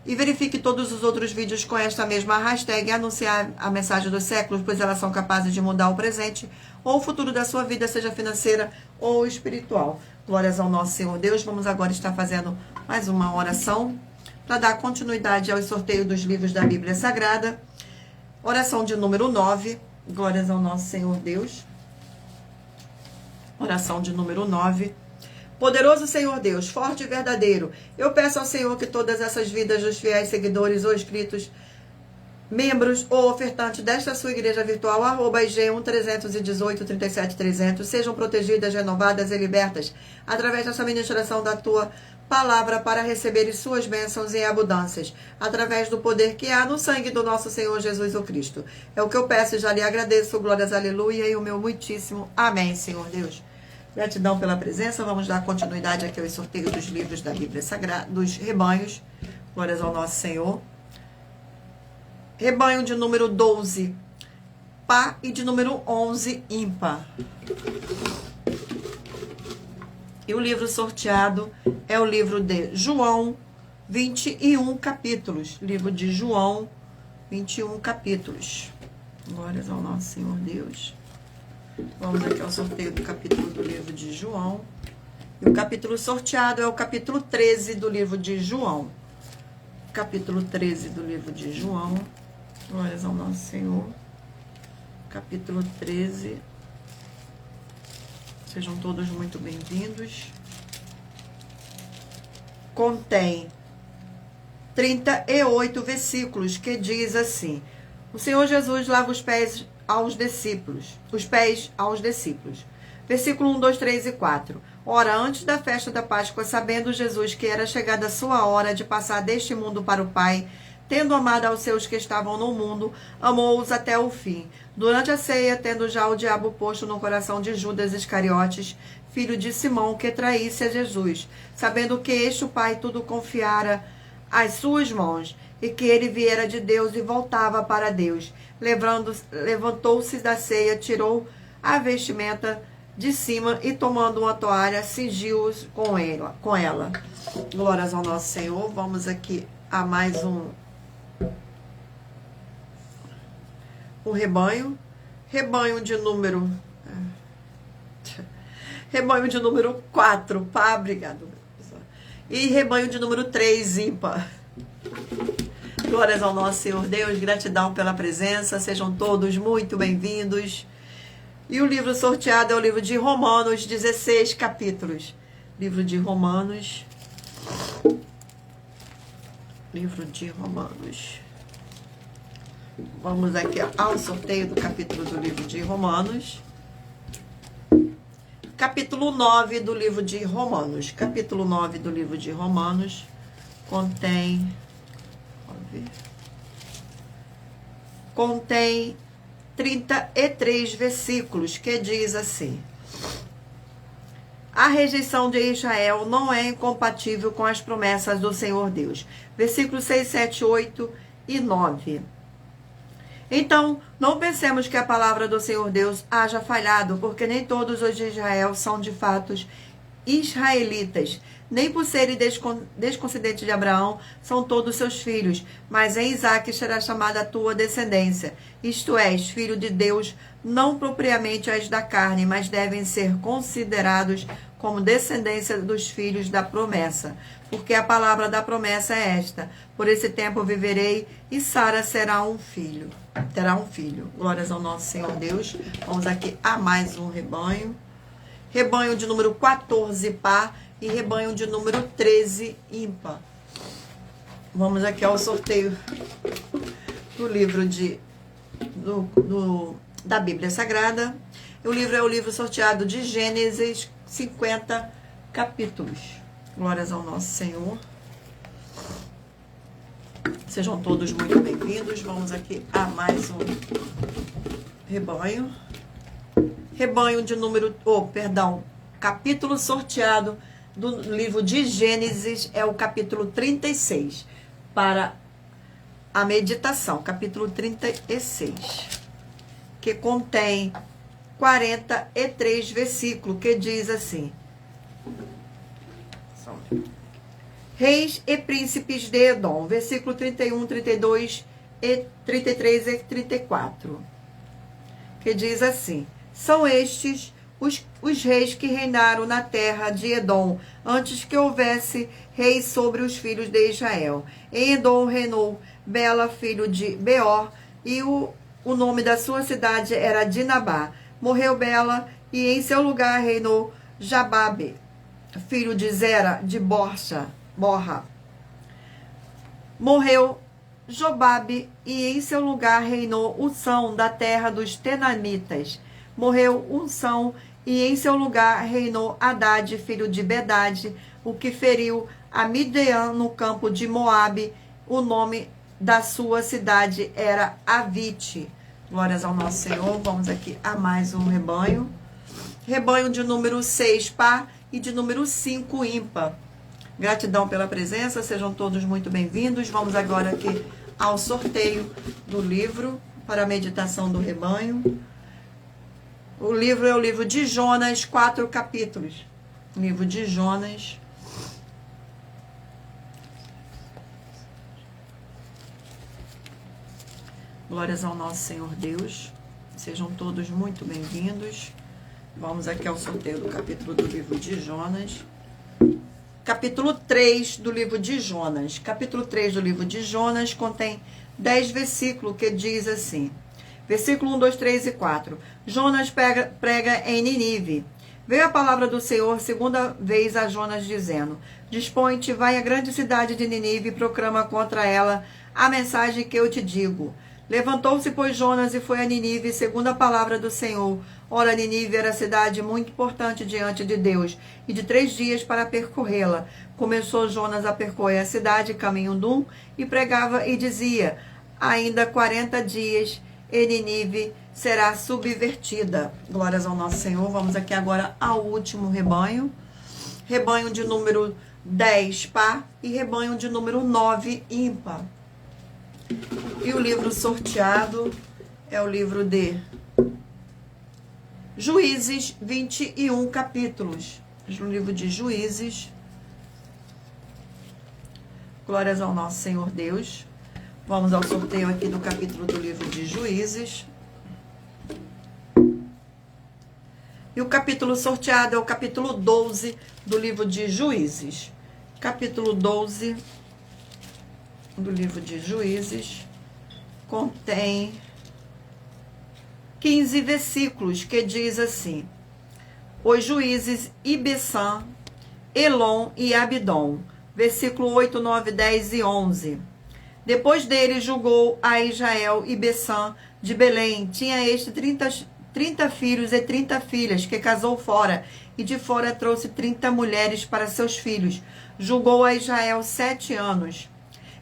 [SPEAKER 1] E verifique todos os outros vídeos com esta mesma hashtag anunciar a mensagem dos séculos, pois elas são capazes de mudar o presente ou o futuro da sua vida, seja financeira ou espiritual. Glórias ao nosso Senhor Deus. Vamos agora estar fazendo mais uma oração para dar continuidade ao sorteio dos livros da Bíblia Sagrada. Oração de número 9. Glórias ao nosso Senhor Deus. Oração de número 9. Poderoso Senhor Deus, forte e verdadeiro, eu peço ao Senhor que todas essas vidas dos fiéis seguidores ou inscritos, membros ou ofertantes desta sua igreja virtual, @IG1-318-37-300, sejam protegidas, renovadas e libertas através dessa ministração da tua palavra para receberem suas bênçãos em abundâncias, através do poder que há no sangue do nosso Senhor Jesus o Cristo. É o que eu peço e já lhe agradeço. Glórias, aleluia, e o meu muitíssimo amém, Senhor Deus. Gratidão pela presença. Vamos dar continuidade aqui aos sorteios dos livros da Bíblia Sagrada, dos rebanhos. Glórias ao nosso Senhor. Rebanho de número 12, par, e de número 11, ímpar. E o livro sorteado é o livro de João, 21 capítulos. Livro de João, 21 capítulos. Glórias ao nosso Senhor Deus. Vamos aqui ao sorteio do capítulo do livro de João. E o capítulo sorteado é o capítulo 13 do livro de João. Capítulo 13 do livro de João. Glórias ao nosso Senhor. Capítulo 13. Sejam todos muito bem-vindos. Contém 38 versículos que diz assim: o Senhor Jesus lava os pés aos discípulos. Versículo 1, 2, 3 e 4. Ora, antes da festa da Páscoa, sabendo Jesus que era chegada a sua hora de passar deste mundo para o Pai, tendo amado aos seus que estavam no mundo, amou-os até o fim. Durante a ceia, tendo já o diabo posto no coração de Judas Iscariotes, filho de Simão, que traísse a Jesus, sabendo que este o Pai tudo confiara às suas mãos, e que ele viera de Deus e voltava para Deus. Levantou-se da ceia, tirou a vestimenta de cima e, tomando uma toalha, cingiu-os com ela. Glórias ao nosso Senhor. Vamos aqui a mais um rebanho. Rebanho de número 4, pá, obrigado. E rebanho de número 3, ímpar. Glórias ao nosso Senhor Deus, gratidão pela presença, sejam todos muito bem-vindos. E o livro sorteado é o livro de Romanos, 16 capítulos. Livro de Romanos. Vamos aqui ao sorteio do capítulo do livro de Romanos. Capítulo 9 do livro de Romanos. Capítulo 9 do livro de Romanos contém 33 versículos que diz assim: a rejeição de Israel não é incompatível com as promessas do Senhor Deus. Versículos 6, 7, 8 e 9. Então, não pensemos que a palavra do Senhor Deus haja falhado, porque nem todos os de Israel são de fato israelitas, nem por serem descendentes de Abraão são todos seus filhos, mas em Isaque será chamada a tua descendência, isto é, filho de Deus, não propriamente as da carne, mas devem ser considerados como descendência dos filhos da promessa, porque a palavra da promessa é esta: por esse tempo viverei e Sara terá um filho. Glórias ao nosso Senhor Deus. Vamos aqui a mais um rebanho. Rebanho de número 14, par, e rebanho de número 13, ímpar. Vamos aqui ao sorteio do livro da Bíblia Sagrada. O livro é o livro sorteado de Gênesis, 50 capítulos. Glórias ao nosso Senhor. Sejam todos muito bem-vindos. Vamos aqui a mais um rebanho. Rebanho de número... capítulo sorteado do livro de Gênesis é o capítulo 36. Para a meditação, capítulo 36. Que contém 43 versículos, que diz assim: Reis e príncipes de Edom, versículo 31, 32, e 33 e 34. Que diz assim: são estes os reis que reinaram na terra de Edom, antes que houvesse reis sobre os filhos de Israel. Em Edom reinou Bela, filho de Beor, e o o nome da sua cidade era Dinabá. Morreu Bela, e em seu lugar reinou Jababe, filho de Zera, de Borra. Morreu Jobabe, e em seu lugar reinou Ução, da terra dos Tenamitas. Morreu Ução, e em seu lugar reinou Hadad, filho de Bedade, o que feriu a Midian no campo de Moabe. O nome da sua cidade era Avite. Glórias ao nosso Senhor. Vamos aqui a mais um rebanho. Rebanho de número 6 par e de número 5 ímpar. Gratidão pela presença, sejam todos muito bem-vindos. Vamos agora aqui ao sorteio do livro para a meditação do rebanho. O livro é o livro de Jonas, 4 capítulos. Livro de Jonas. Glórias ao nosso Senhor Deus. Sejam todos muito bem-vindos. Vamos aqui ao sorteio do capítulo do livro de Jonas. Capítulo 3 do livro de Jonas. Capítulo 3 do livro de Jonas contém 10 versículos que diz assim. Versículo 1, 2, 3 e 4. Jonas prega em Ninive. Veio a palavra do Senhor segunda vez a Jonas, dizendo: Dispõe-te, vai à grande cidade de Ninive e proclama contra ela a mensagem que eu te digo. Levantou-se, pois, Jonas e foi a Ninive, segundo a palavra do Senhor. Ora, Ninive era cidade muito importante diante de Deus, e de 3 dias para percorrê-la. Começou Jonas a percorrer a cidade, caminho num, e pregava e dizia: ainda 40 dias, e Ninive será subvertida. Glórias ao nosso Senhor. Vamos aqui agora ao último rebanho. Rebanho de número 10 par e rebanho de número 9 ímpar. E o livro sorteado é o livro de Juízes, 21 capítulos. O livro de Juízes. Glórias ao nosso Senhor Deus. Vamos ao sorteio aqui do capítulo do livro de Juízes. E o capítulo sorteado é o capítulo 12 do livro de Juízes. Capítulo 12 do livro de Juízes contém 15 versículos que diz assim: os juízes Ibessã, Elon e Abidom. Versículo 8, 9, 10 e 11. Depois dele julgou a Israel Ibessã de Belém. Tinha este 30 filhos e 30 filhas, que casou fora, e de fora trouxe 30 mulheres para seus filhos. Julgou a Israel 7 anos.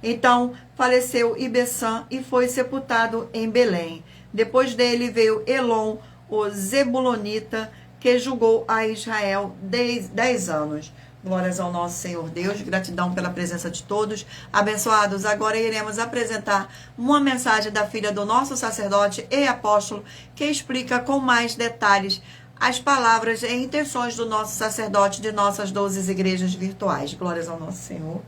[SPEAKER 1] Então faleceu Ibessã e foi sepultado em Belém. Depois dele veio Elon, o Zebulonita, que julgou a Israel 10 anos. Glórias ao nosso Senhor Deus, gratidão pela presença de todos. Abençoados, agora iremos apresentar uma mensagem da filha do nosso sacerdote e apóstolo, que explica com mais detalhes as palavras e intenções do nosso sacerdote de nossas 12 igrejas virtuais. Glórias ao nosso Senhor.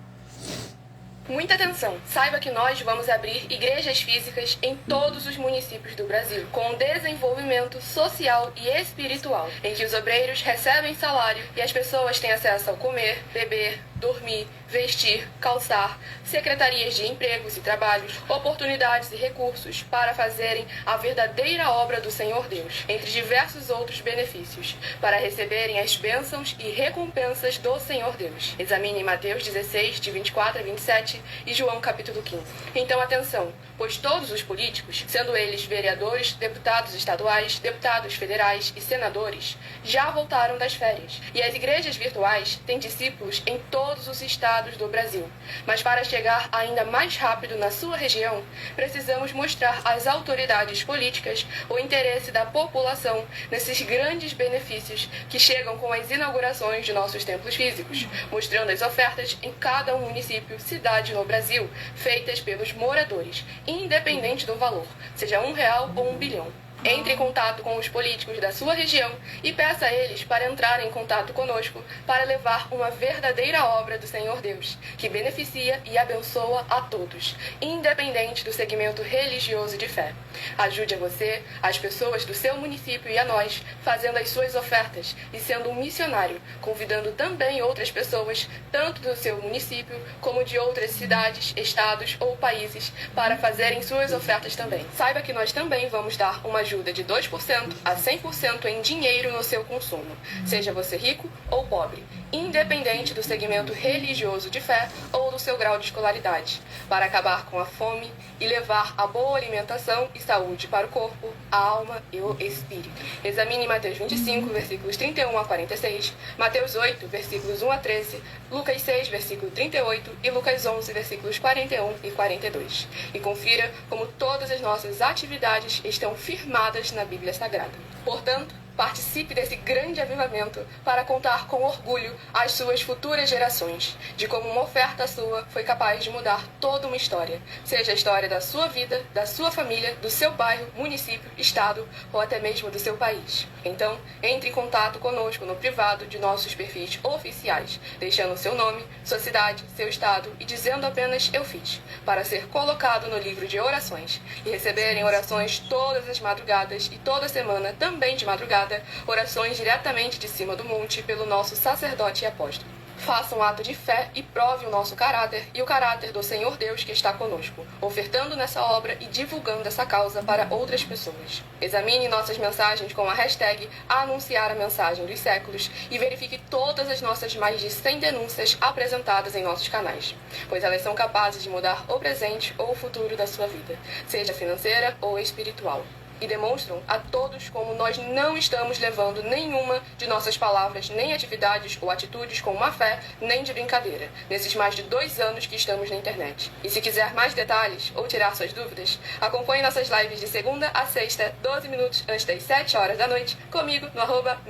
[SPEAKER 3] Muita atenção! Saiba que nós vamos abrir igrejas físicas em todos os municípios do Brasil, com desenvolvimento social e espiritual, em que os obreiros recebem salário e as pessoas têm acesso ao comer, beber, dormir, vestir, calçar, secretarias de empregos e trabalhos, oportunidades e recursos para fazerem a verdadeira obra do Senhor Deus, entre diversos outros benefícios, para receberem as bênçãos e recompensas do Senhor Deus. Examine Mateus 16, de 24 a 27 e João capítulo 15. Então atenção, pois todos os políticos, sendo eles vereadores, deputados estaduais, deputados federais e senadores, já voltaram das férias, e as igrejas virtuais têm discípulos em todos os estados do Brasil. Mas para chegar ainda mais rápido na sua região, precisamos mostrar às autoridades políticas o interesse da população nesses grandes benefícios que chegam com as inaugurações de nossos templos físicos, mostrando as ofertas em cada município, cidade no Brasil, feitas pelos moradores, independente do valor, seja R$1 ou R$1 bilhão. Entre em contato com os políticos da sua região e peça a eles para entrarem em contato conosco para levar uma verdadeira obra do Senhor Deus, que beneficia e abençoa a todos, independente do segmento religioso de fé. Ajude a você, as pessoas do seu município e a nós, fazendo as suas ofertas e sendo um missionário, convidando também outras pessoas, tanto do seu município como de outras cidades, estados ou países, para fazerem suas ofertas também. Saiba que nós também vamos dar uma ajuda de 2% a 100% em dinheiro no seu consumo, seja você rico ou pobre, independente do segmento religioso de fé ou do seu grau de escolaridade, para acabar com a fome e levar a boa alimentação e saúde para o corpo, a alma e o espírito. Examine Mateus 25, versículos 31 a 46, Mateus 8, versículos 1 a 13, Lucas 6, versículo 38 e Lucas 11, versículos 41 e 42. E confira como todas as nossas atividades estão firmadas na Bíblia Sagrada. Portanto, participe desse grande avivamento para contar com orgulho às suas futuras gerações de como uma oferta sua foi capaz de mudar toda uma história, seja a história da sua vida, da sua família, do seu bairro, município, estado ou até mesmo do seu país. Então, entre em contato conosco no privado de nossos perfis oficiais, deixando seu nome, sua cidade, seu estado e dizendo apenas "eu fiz", para ser colocado no livro de orações e receberem orações todas as madrugadas e toda semana também de madrugada, orações diretamente de cima do monte pelo nosso sacerdote e apóstolo. Faça um ato de fé e prove o nosso caráter e o caráter do Senhor Deus que está conosco, ofertando nessa obra e divulgando essa causa para outras pessoas. Examine nossas mensagens com a hashtag Anunciar a Mensagem dos Séculos e verifique todas as nossas mais de 100 denúncias apresentadas em nossos canais, pois elas são capazes de mudar o presente ou o futuro da sua vida, seja financeira ou espiritual. E demonstram a todos como nós não estamos levando nenhuma de nossas palavras, nem atividades ou atitudes com má fé, nem de brincadeira, nesses mais de 2 anos que estamos na internet. E se quiser mais detalhes ou tirar suas dúvidas, acompanhe nossas lives de segunda a sexta, 12 minutos antes das 7 horas da noite, comigo no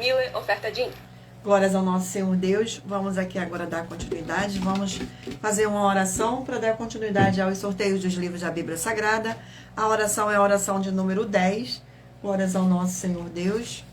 [SPEAKER 3] @MileOfertaDin.
[SPEAKER 1] Glórias ao nosso Senhor Deus. Vamos aqui agora dar continuidade. Vamos fazer uma oração para dar continuidade aos sorteios dos livros da Bíblia Sagrada. A oração é a oração de número 10. Glórias ao nosso Senhor Deus.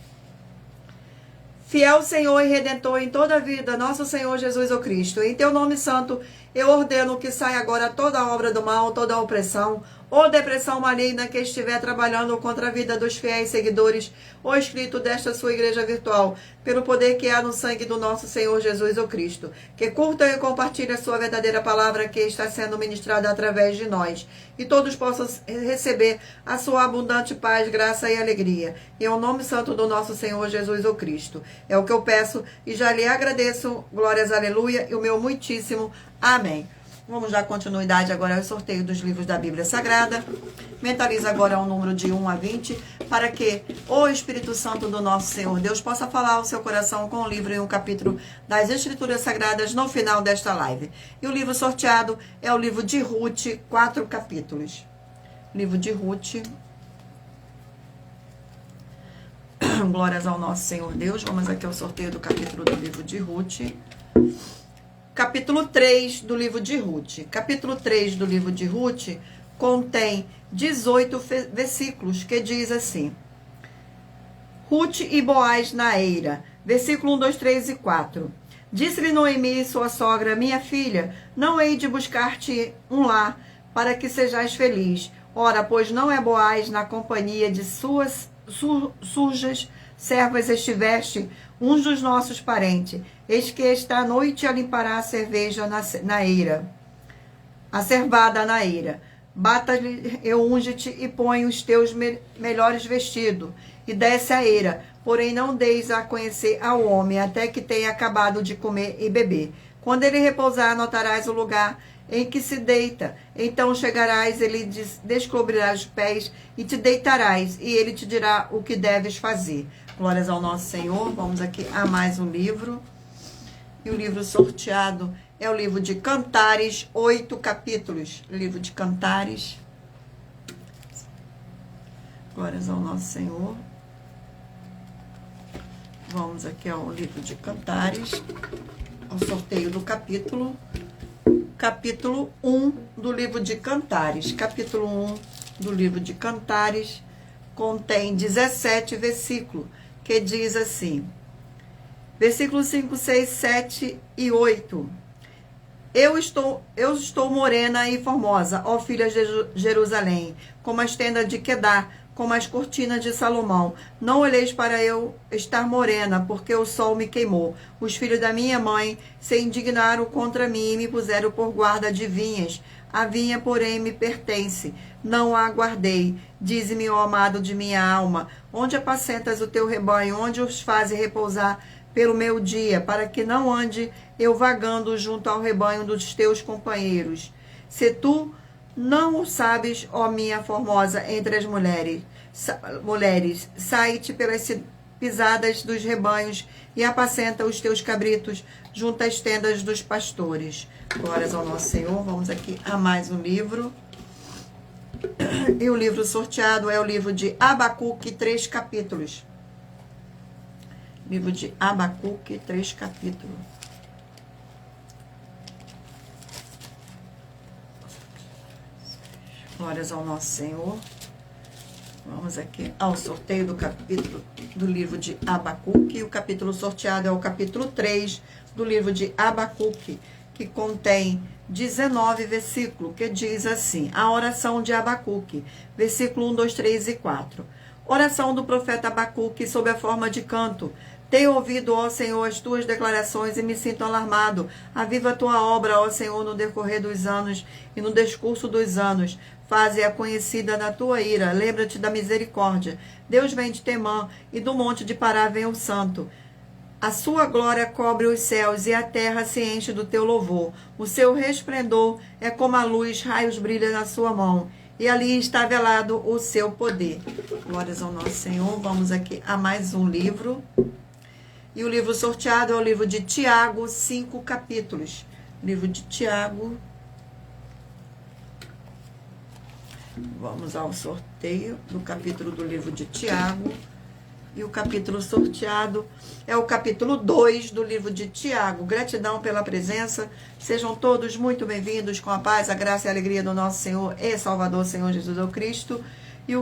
[SPEAKER 1] Fiel Senhor e Redentor em toda a vida, nosso Senhor Jesus o Cristo. Em teu nome santo, eu ordeno que saia agora toda obra do mal, toda opressão ou depressão maligna que estiver trabalhando contra a vida dos fiéis seguidores ou inscritos desta sua igreja virtual, pelo poder que há no sangue do nosso Senhor Jesus o Cristo. Que curtam e compartilhem a sua verdadeira palavra que está sendo ministrada através de nós. E todos possam receber a sua abundante paz, graça e alegria. Em o nome santo do nosso Senhor Jesus o Cristo. É o que eu peço e já lhe agradeço. Glórias, aleluia, e o meu muitíssimo amém. Vamos dar continuidade agora ao sorteio dos livros da Bíblia Sagrada. Mentaliza agora o número de 1 a 20, para que o Espírito Santo do nosso Senhor Deus possa falar ao seu coração com o livro e um capítulo das Escrituras Sagradas no final desta live. E o livro sorteado é o livro de Ruth, 4 capítulos. Livro de Ruth. Glórias ao nosso Senhor Deus. Vamos aqui ao sorteio do capítulo do livro de Ruth. Capítulo 3 do livro de Ruth. Capítulo 3 do livro de Ruth contém 18 versículos, que diz assim: Ruth e Boaz na eira. Versículo 1, 2, 3 e 4. Disse-lhe Noemi, sua sogra: minha filha, não hei de buscar-te um lar, para que sejais feliz. Ora, pois não é Boaz na companhia de suas sujas servas estiveste, uns dos nossos parentes. Eis que esta noite a limpará a cerveja na eira, a cervada na eira. Bata-lhe, eu unge-te e põe os teus melhores vestidos, e desce a eira. Porém não deis a conhecer ao homem, até que tenha acabado de comer e beber. Quando ele repousar, notarás o lugar em que se deita. Então chegarás, ele descobrirás os pés, e te deitarás, e ele te dirá o que deves fazer. Glórias ao nosso Senhor. Vamos aqui a mais um livro. E o livro sorteado é o livro de Cantares, 8 capítulos. Livro de Cantares. Glórias ao nosso Senhor. Vamos aqui ao livro de Cantares, ao sorteio do capítulo 1 do livro de Cantares. Capítulo 1 do livro de Cantares contém 17 versículos, que diz assim, versículos 5, 6, 7 e 8. Eu estou morena e formosa, ó filhas de Jerusalém, como as tendas de Quedar, como as cortinas de Salomão. Não olheis para eu estar morena, porque o sol me queimou. Os filhos da minha mãe se indignaram contra mim e me puseram por guarda de vinhas. A vinha, porém, me pertence. Não a guardei. Dize-me, ó amado de minha alma, onde apacentas o teu rebanho, onde os fazes repousar pelo meu dia, para que não ande eu vagando junto ao rebanho dos teus companheiros. Se tu não o sabes, ó minha formosa entre as mulheres, sai-te pelas pisadas dos rebanhos e apacenta os teus cabritos junto às tendas dos pastores. Glórias ao nosso Senhor. Vamos aqui a mais um livro. E o livro sorteado é o livro de Abacuque, 3 capítulos. Livro de Abacuque, 3 capítulos. Glórias ao nosso Senhor. Vamos aqui ao sorteio do capítulo do livro de Abacuque. O capítulo sorteado é o capítulo 3 do livro de Abacuque, que contém 19 versículos, que diz assim, a oração de Abacuque, versículo 1, 2, 3 e 4. Oração do profeta Abacuque sob a forma de canto. Tenho ouvido, ó Senhor, as tuas declarações e me sinto alarmado. Aviva a tua obra, ó Senhor, no decorrer dos anos e no discurso dos anos. Faze-a conhecida na tua ira. Lembra-te da misericórdia. Deus vem de Temã e do monte de Pará vem o santo. A sua glória cobre os céus e a terra se enche do teu louvor. O seu resplendor é como a luz, raios brilham na sua mão. E ali está velado o seu poder. Glórias ao nosso Senhor. Vamos aqui a mais um livro. E o livro sorteado é o livro de Tiago, 5 capítulos. Livro de Tiago. Vamos ao sorteio do capítulo do livro de Tiago. E o capítulo sorteado é o capítulo 2 do livro de Tiago. Gratidão pela presença. Sejam todos muito bem-vindos com a paz, a graça e a alegria do nosso Senhor e Salvador, Senhor Jesus o Cristo. E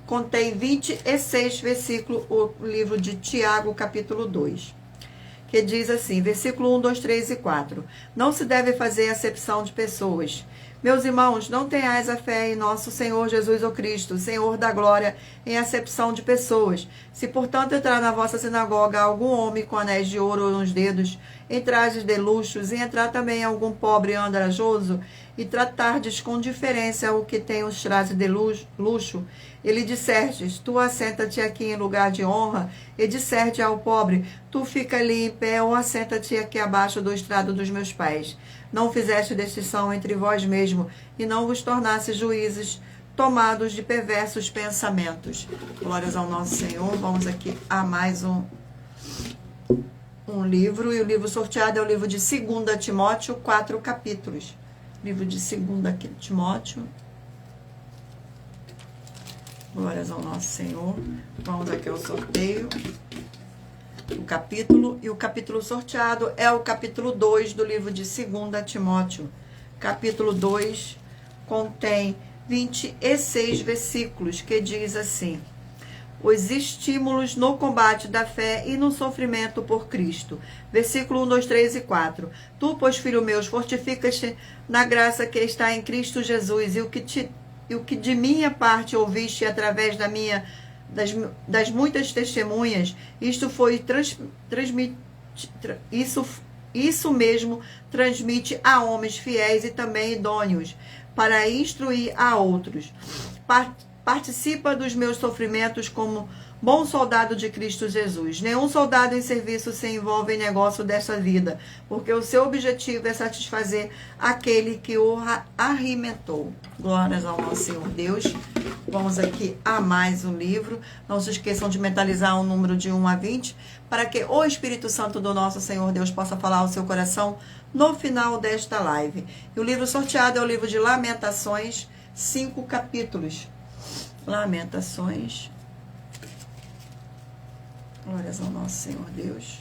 [SPEAKER 1] contém 26 versículos, o livro de Tiago, capítulo 2. Que diz assim, versículo 1, 2, 3 e 4. Não se deve fazer acepção de pessoas. Meus irmãos, não tenhais a fé em nosso Senhor Jesus o Cristo, Senhor da glória, em acepção de pessoas. Se, portanto, entrar na vossa sinagoga algum homem com anéis de ouro nos dedos, em trajes de luxos, e entrar também algum pobre andrajoso, e tratardes com diferença o que tem os trajes de luxo, e lhe dissertes, tu assenta-te aqui em lugar de honra, e disserte ao pobre, tu fica ali em pé, ou assenta-te aqui abaixo do estrado dos meus pés. Não fizeste distinção entre vós mesmos, e não vos tornasse juízes tomados de perversos pensamentos. Glórias ao nosso Senhor. Vamos aqui a mais um livro, e o livro sorteado é o livro de 2 Timóteo, 4 capítulos. Livro de 2 Timóteo. Glórias ao nosso Senhor. Vamos aqui ao sorteio. O capítulo, e o capítulo sorteado é o capítulo 2 do livro de 2 Timóteo. Capítulo 2 contém 26 versículos, que diz assim, os estímulos no combate da fé e no sofrimento por Cristo. Versículo 1, 2, 3 e 4. Tu, pois, filho meus, fortificas-te na graça que está em Cristo Jesus, e o que de minha parte ouviste através das muitas testemunhas, isso mesmo transmite a homens fiéis e também idôneos, para instruir a outros. Participa dos meus sofrimentos como bom soldado de Cristo Jesus. Nenhum soldado em serviço se envolve em negócio dessa vida, porque o seu objetivo é satisfazer aquele que o arrementou. Glórias ao nosso Senhor Deus. Vamos aqui a mais um livro. Não se esqueçam de mentalizar o número de 1 a 20, para que o Espírito Santo do nosso Senhor Deus possa falar ao seu coração no final desta live. E o livro sorteado é o livro de Lamentações, 5 capítulos. Lamentações. Glórias ao nosso Senhor Deus.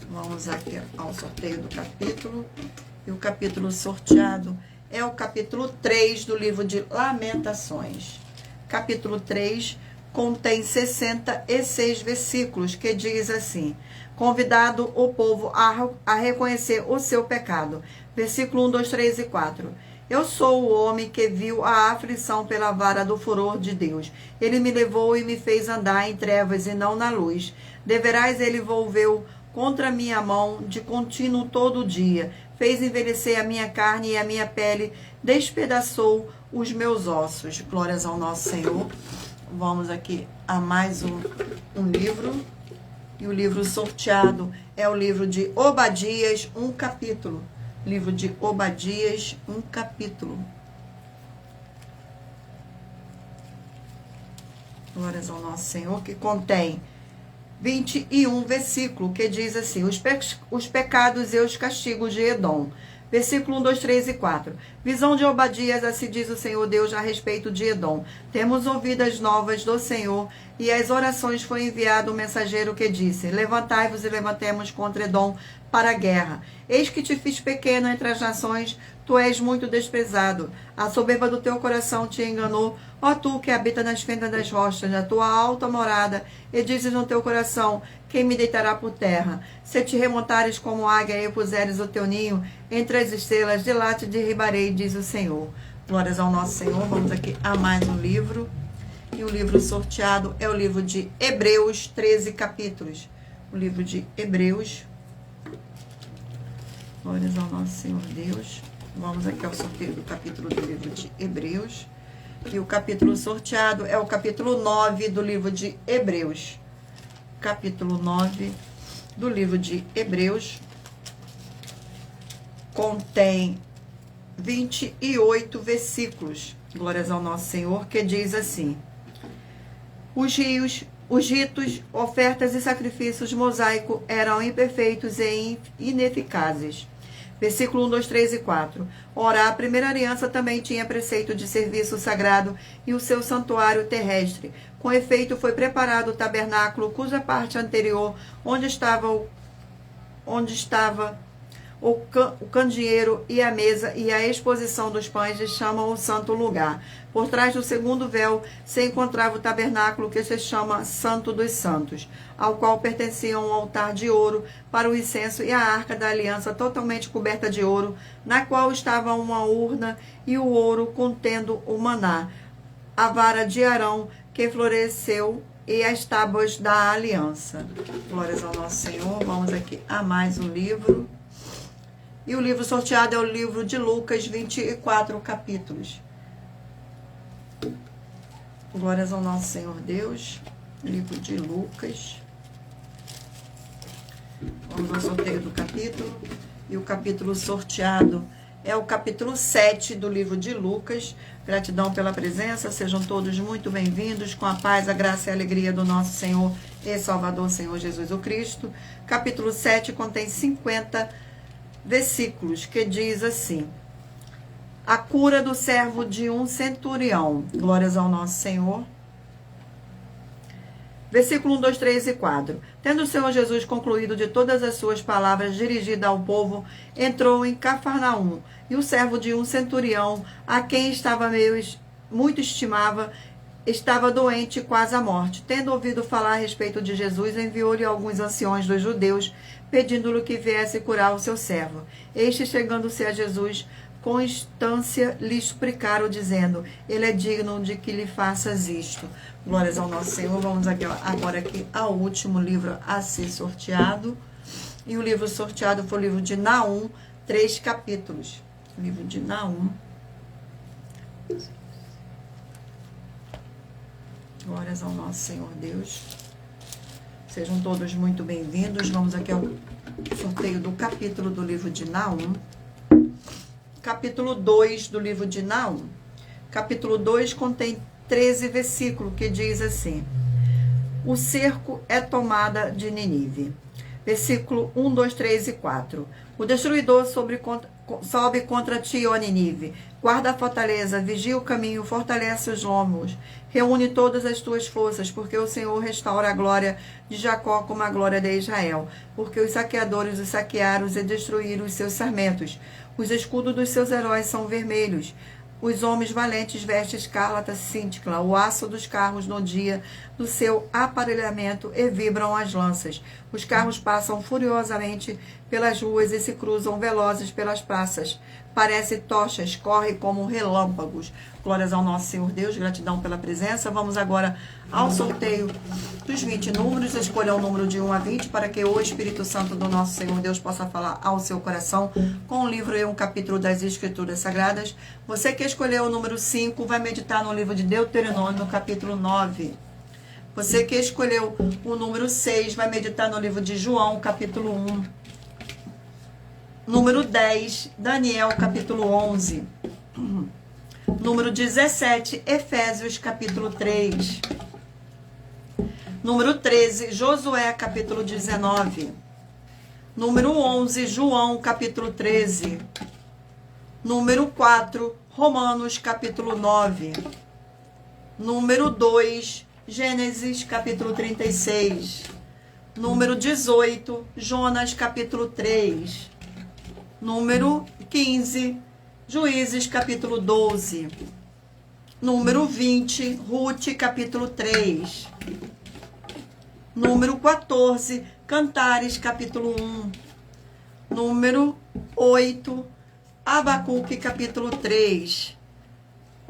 [SPEAKER 1] Vamos aqui ao sorteio do capítulo. E o capítulo sorteado é o capítulo 3 do livro de Lamentações. capítulo 3, contém 66 versículos, que diz assim: convidado o povo a reconhecer o seu pecado. Versículo 1, 2, 3 e 4. Eu sou o homem que viu a aflição pela vara do furor de Deus. Ele me levou e me fez andar em trevas e não na luz. Deverás ele volveu contra minha mão de contínuo todo o dia. Fez envelhecer a minha carne e a minha pele despedaçou os meus ossos. Glórias ao nosso Senhor. Vamos aqui a mais um livro. E o livro sorteado é o livro de Obadias, um capítulo. Livro de Obadias, um capítulo. Glórias ao nosso Senhor, que contém 21 versículos, que diz assim: os pecados e os castigos de Edom. Versículo 1, 2, 3 e 4. Visão de Obadias, assim diz o Senhor Deus a respeito de Edom. Temos ouvido as novas do Senhor, e as orações foi enviado um mensageiro que disse: levantai-vos e levantemos contra Edom para a guerra. Eis que te fiz pequeno entre as nações, tu és muito desprezado. A soberba do teu coração te enganou, ó tu que habita nas fendas das rochas, na tua alta morada, e dizes no teu coração: quem me deitará por terra? Se te remontares como águia e puseres o teu ninho entre as estrelas, de lá te derribarei, diz o Senhor. Glórias ao nosso Senhor. Vamos aqui a mais um livro. E o livro sorteado é o livro de Hebreus, 13 capítulos. O livro de Hebreus. Glórias ao nosso Senhor Deus. Vamos aqui ao sorteio do capítulo do livro de Hebreus. E o capítulo sorteado é o capítulo 9 do livro de Hebreus. Capítulo 9 do livro de Hebreus contém 28 versículos. Glórias ao nosso Senhor, que diz assim: os ritos, ofertas e sacrifícios mosaicos eram imperfeitos e ineficazes. Versículo 1, 2, 3 e 4. Ora, a primeira aliança também tinha preceito de serviço sagrado e o seu santuário terrestre. Com efeito, foi preparado o tabernáculo, cuja parte anterior, onde estava o candeeiro e a mesa e a exposição dos pães, lhe chamam o santo lugar. Por trás do segundo véu se encontrava o tabernáculo, que se chama Santo dos Santos, ao qual pertencia um altar de ouro para o incenso e a arca da aliança totalmente coberta de ouro, na qual estava uma urna e o ouro contendo o maná, a vara de Arão que floresceu e as tábuas da aliança. Glórias ao nosso Senhor. Vamos aqui a mais um livro. E o livro sorteado é o livro de Lucas, 24 capítulos. Glórias ao nosso Senhor Deus. Livro de Lucas. Vamos ao sorteio do capítulo. E o capítulo sorteado é o capítulo 7 do livro de Lucas. Gratidão pela presença. Sejam todos muito bem-vindos. Com a paz, a graça e a alegria do nosso Senhor e Salvador, Senhor Jesus o Cristo. Capítulo 7 contém 50 versículos, que diz assim: a cura do servo de um centurião. Glórias ao nosso Senhor. Versículo 1, 2, 3 e 4. Tendo o Senhor Jesus concluído de todas as suas palavras dirigidas ao povo, entrou em Cafarnaum, e o servo de um centurião, a quem estava muito estimava, estava doente quase à morte. Tendo ouvido falar a respeito de Jesus, enviou-lhe alguns anciões dos judeus, pedindo-lhe que viesse curar o seu servo. Este, chegando-se a Jesus, com instância lhe suplicaram, dizendo: ele é digno de que lhe faças isto. Glórias ao nosso Senhor. Vamos aqui, agora aqui ao último livro a ser sorteado. E o livro sorteado foi o livro de Naum, 3 capítulos. O livro de Naum. Glórias ao nosso Senhor Deus. Sejam todos muito bem-vindos. Vamos aqui ao sorteio do capítulo do livro de Naum. Capítulo 2 do livro de Naum. Capítulo 2 contém 13 versículos, que diz assim: o cerco é tomada de Nínive. Versículo 1, 2, 3 e 4. O destruidor sobe contra ti, ó Nínive. Guarda a fortaleza, vigia o caminho, fortalece os lombos. Reúne todas as tuas forças, porque o Senhor restaura a glória de Jacó como a glória de Israel. Porque os saqueadores os saquearam e destruíram os seus sarmentos. Os escudos dos seus heróis são vermelhos. Os homens valentes vestem escarlata cínticla, o aço dos carros no dia do seu aparelhamento e vibram as lanças. Os carros passam furiosamente pelas ruas e se cruzam velozes pelas praças. Parece tochas, corre como relâmpagos. Glórias ao nosso Senhor Deus, gratidão pela presença. Vamos agora ao sorteio dos 20 números. Escolha o número de 1 a 20 para que o Espírito Santo do nosso Senhor Deus possa falar ao seu coração com um livro e um capítulo das Escrituras Sagradas. Você que escolheu o número 5 vai meditar no livro de Deuteronômio, no capítulo 9. Você que escolheu o número 6 vai meditar no livro de João, capítulo 1. Número 10, Daniel, capítulo 11. Número 17, Efésios, capítulo 3. Número 13, Josué, capítulo 19. Número 11, João, capítulo 13. Número 4, Romanos, capítulo 9. Número 2, Gênesis, capítulo 36. Número 18, Jonas, capítulo 3. Número 15, Juízes, capítulo 12. Número 20, Ruth, capítulo 3. Número 14, Cantares, capítulo 1. Número 8, Abacuque, capítulo 3.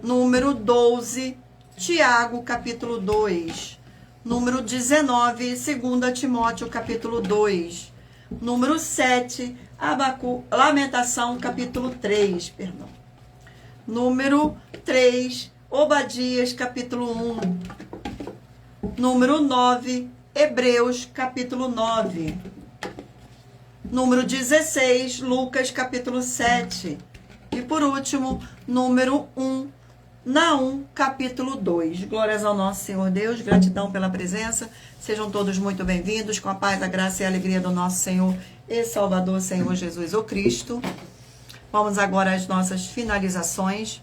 [SPEAKER 1] Número 12, Tiago, capítulo 2. Número 19, 2 Timóteo, capítulo 2. Número 7, Lamentação, capítulo 3, perdão. Número 3, Obadias, capítulo 1. Número 9, Hebreus, capítulo 9. Número 16, Lucas, capítulo 7. E por último, número 1, Naum, capítulo 2. Glórias ao nosso Senhor Deus, gratidão pela presença. Sejam todos muito bem-vindos, com a paz, a graça e a alegria do nosso Senhor e Salvador, Senhor Jesus, o Cristo. Vamos agora às nossas finalizações.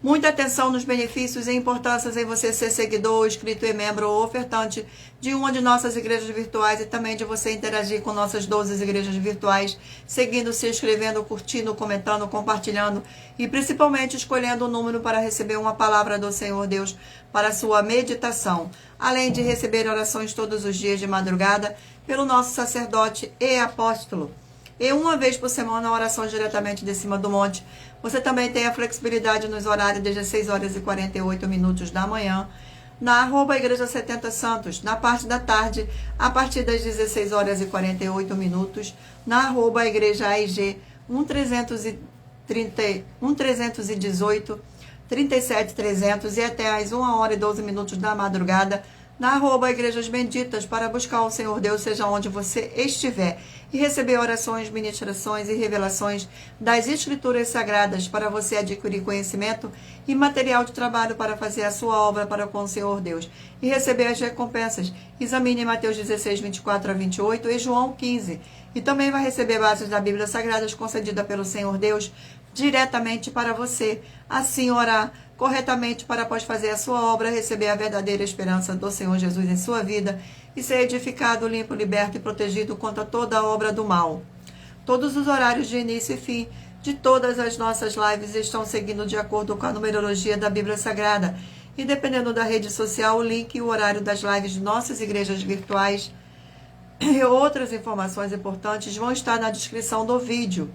[SPEAKER 1] Muita atenção nos benefícios e importâncias em você ser seguidor, inscrito e membro ou ofertante de uma de nossas igrejas virtuais e também de você interagir com nossas 12 igrejas virtuais, seguindo, se inscrevendo, curtindo, comentando, compartilhando e principalmente escolhendo o número para receber uma palavra do Senhor Deus para a sua meditação, além de receber orações todos os dias de madrugada pelo nosso sacerdote e apóstolo. E uma vez por semana, orações diretamente de cima do monte. Você também tem a flexibilidade nos horários desde as 6 horas e 48 minutos da manhã, na @Igreja 70 Santos, na parte da tarde, a partir das 16 horas e 48 minutos, na @Igreja AIG 1318, 37300 e até às 1 hora e 12 minutos da madrugada, na @Igrejas Benditas, para buscar o Senhor Deus, seja onde você estiver, e receber orações, ministrações e revelações das Escrituras Sagradas para você adquirir conhecimento e material de trabalho para fazer a sua obra para com o Senhor Deus e receber as recompensas. Examine Mateus 16, 24 a 28 e João 15. E também vai receber bases da Bíblia Sagrada concedida pelo Senhor Deus diretamente para você. Assim orar corretamente para, após fazer a sua obra, receber a verdadeira esperança do Senhor Jesus em sua vida e ser edificado, limpo, liberto e protegido contra toda a obra do mal. Todos os horários de início e fim de todas as nossas lives estão seguindo de acordo com a numerologia da Bíblia Sagrada. E dependendo da rede social, o link e o horário das lives de nossas igrejas virtuais e outras informações importantes vão estar na descrição do vídeo.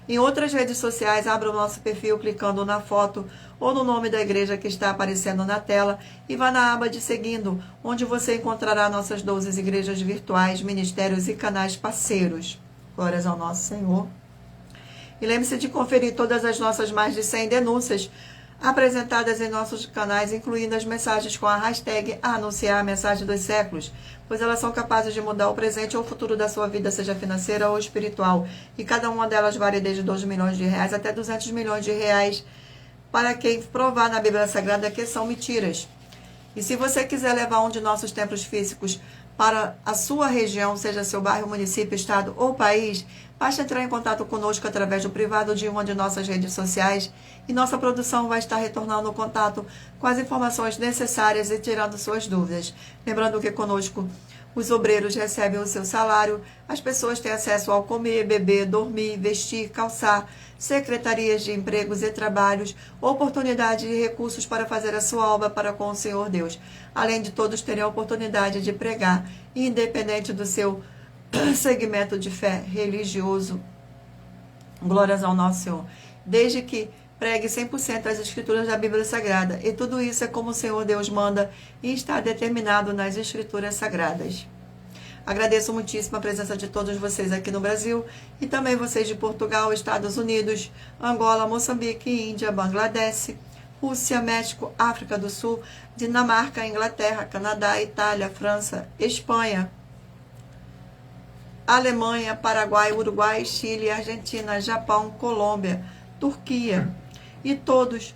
[SPEAKER 1] Em outras redes sociais, abra o nosso perfil clicando na foto ou no nome da igreja que está aparecendo na tela e vá na aba de seguindo, onde você encontrará nossas 12 igrejas virtuais, ministérios e canais parceiros. Glórias ao nosso Senhor. E lembre-se de conferir todas as nossas mais de 100 denúncias apresentadas em nossos canais, incluindo as mensagens com a hashtag Anunciar a Mensagem dos Séculos, pois elas são capazes de mudar o presente ou o futuro da sua vida, seja financeira ou espiritual, e cada uma delas varia desde 2 milhões de reais até 200 milhões de reais, para quem provar na Bíblia Sagrada que são mentiras. E se você quiser levar um de nossos templos físicos para a sua região, seja seu bairro, município, estado ou país, basta entrar em contato conosco através do privado de uma de nossas redes sociais e nossa produção vai estar retornando o contato com as informações necessárias e tirando suas dúvidas. Lembrando que conosco os obreiros recebem o seu salário, as pessoas têm acesso ao comer, beber, dormir, vestir, calçar, secretarias de empregos e trabalhos, oportunidade e recursos para fazer a sua obra para com o Senhor Deus. Além de todos terem a oportunidade de pregar, independente do seu segmento de fé religioso. Glórias ao nosso Senhor. Desde que pregue 100% as escrituras da Bíblia Sagrada. E tudo isso é como o Senhor Deus manda e está determinado nas escrituras sagradas. Agradeço muitíssimo a presença de todos vocês aqui no Brasil e também vocês de Portugal, Estados Unidos, Angola, Moçambique, Índia, Bangladesh, Rússia, México, África do Sul, Dinamarca, Inglaterra, Canadá, Itália, França, Espanha, Alemanha, Paraguai, Uruguai, Chile, Argentina, Japão, Colômbia, Turquia e todos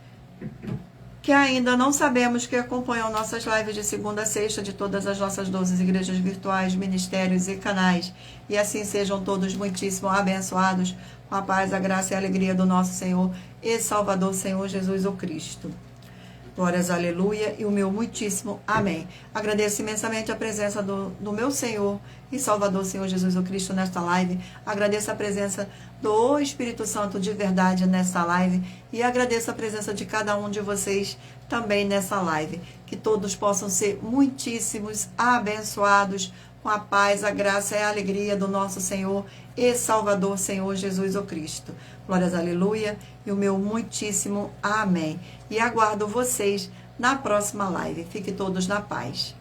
[SPEAKER 1] que ainda não sabemos que acompanham nossas lives de segunda a sexta de todas as nossas 12 igrejas virtuais, ministérios e canais. E assim sejam todos muitíssimo abençoados com a paz, a graça e a alegria do nosso Senhor e Salvador, Senhor Jesus o Cristo. Glórias, aleluia, e o meu muitíssimo amém. Agradeço imensamente a presença do meu Senhor e Salvador, Senhor Jesus o Cristo, nesta live. Agradeço a presença do Espírito Santo de verdade nesta live. E agradeço a presença de cada um de vocês também nessa live. Que todos possam ser muitíssimos abençoados com a paz, a graça e a alegria do nosso Senhor e Salvador, Senhor Jesus o Cristo. Glórias, aleluia, e o meu muitíssimo amém. E aguardo vocês na próxima live. Fiquem todos na paz.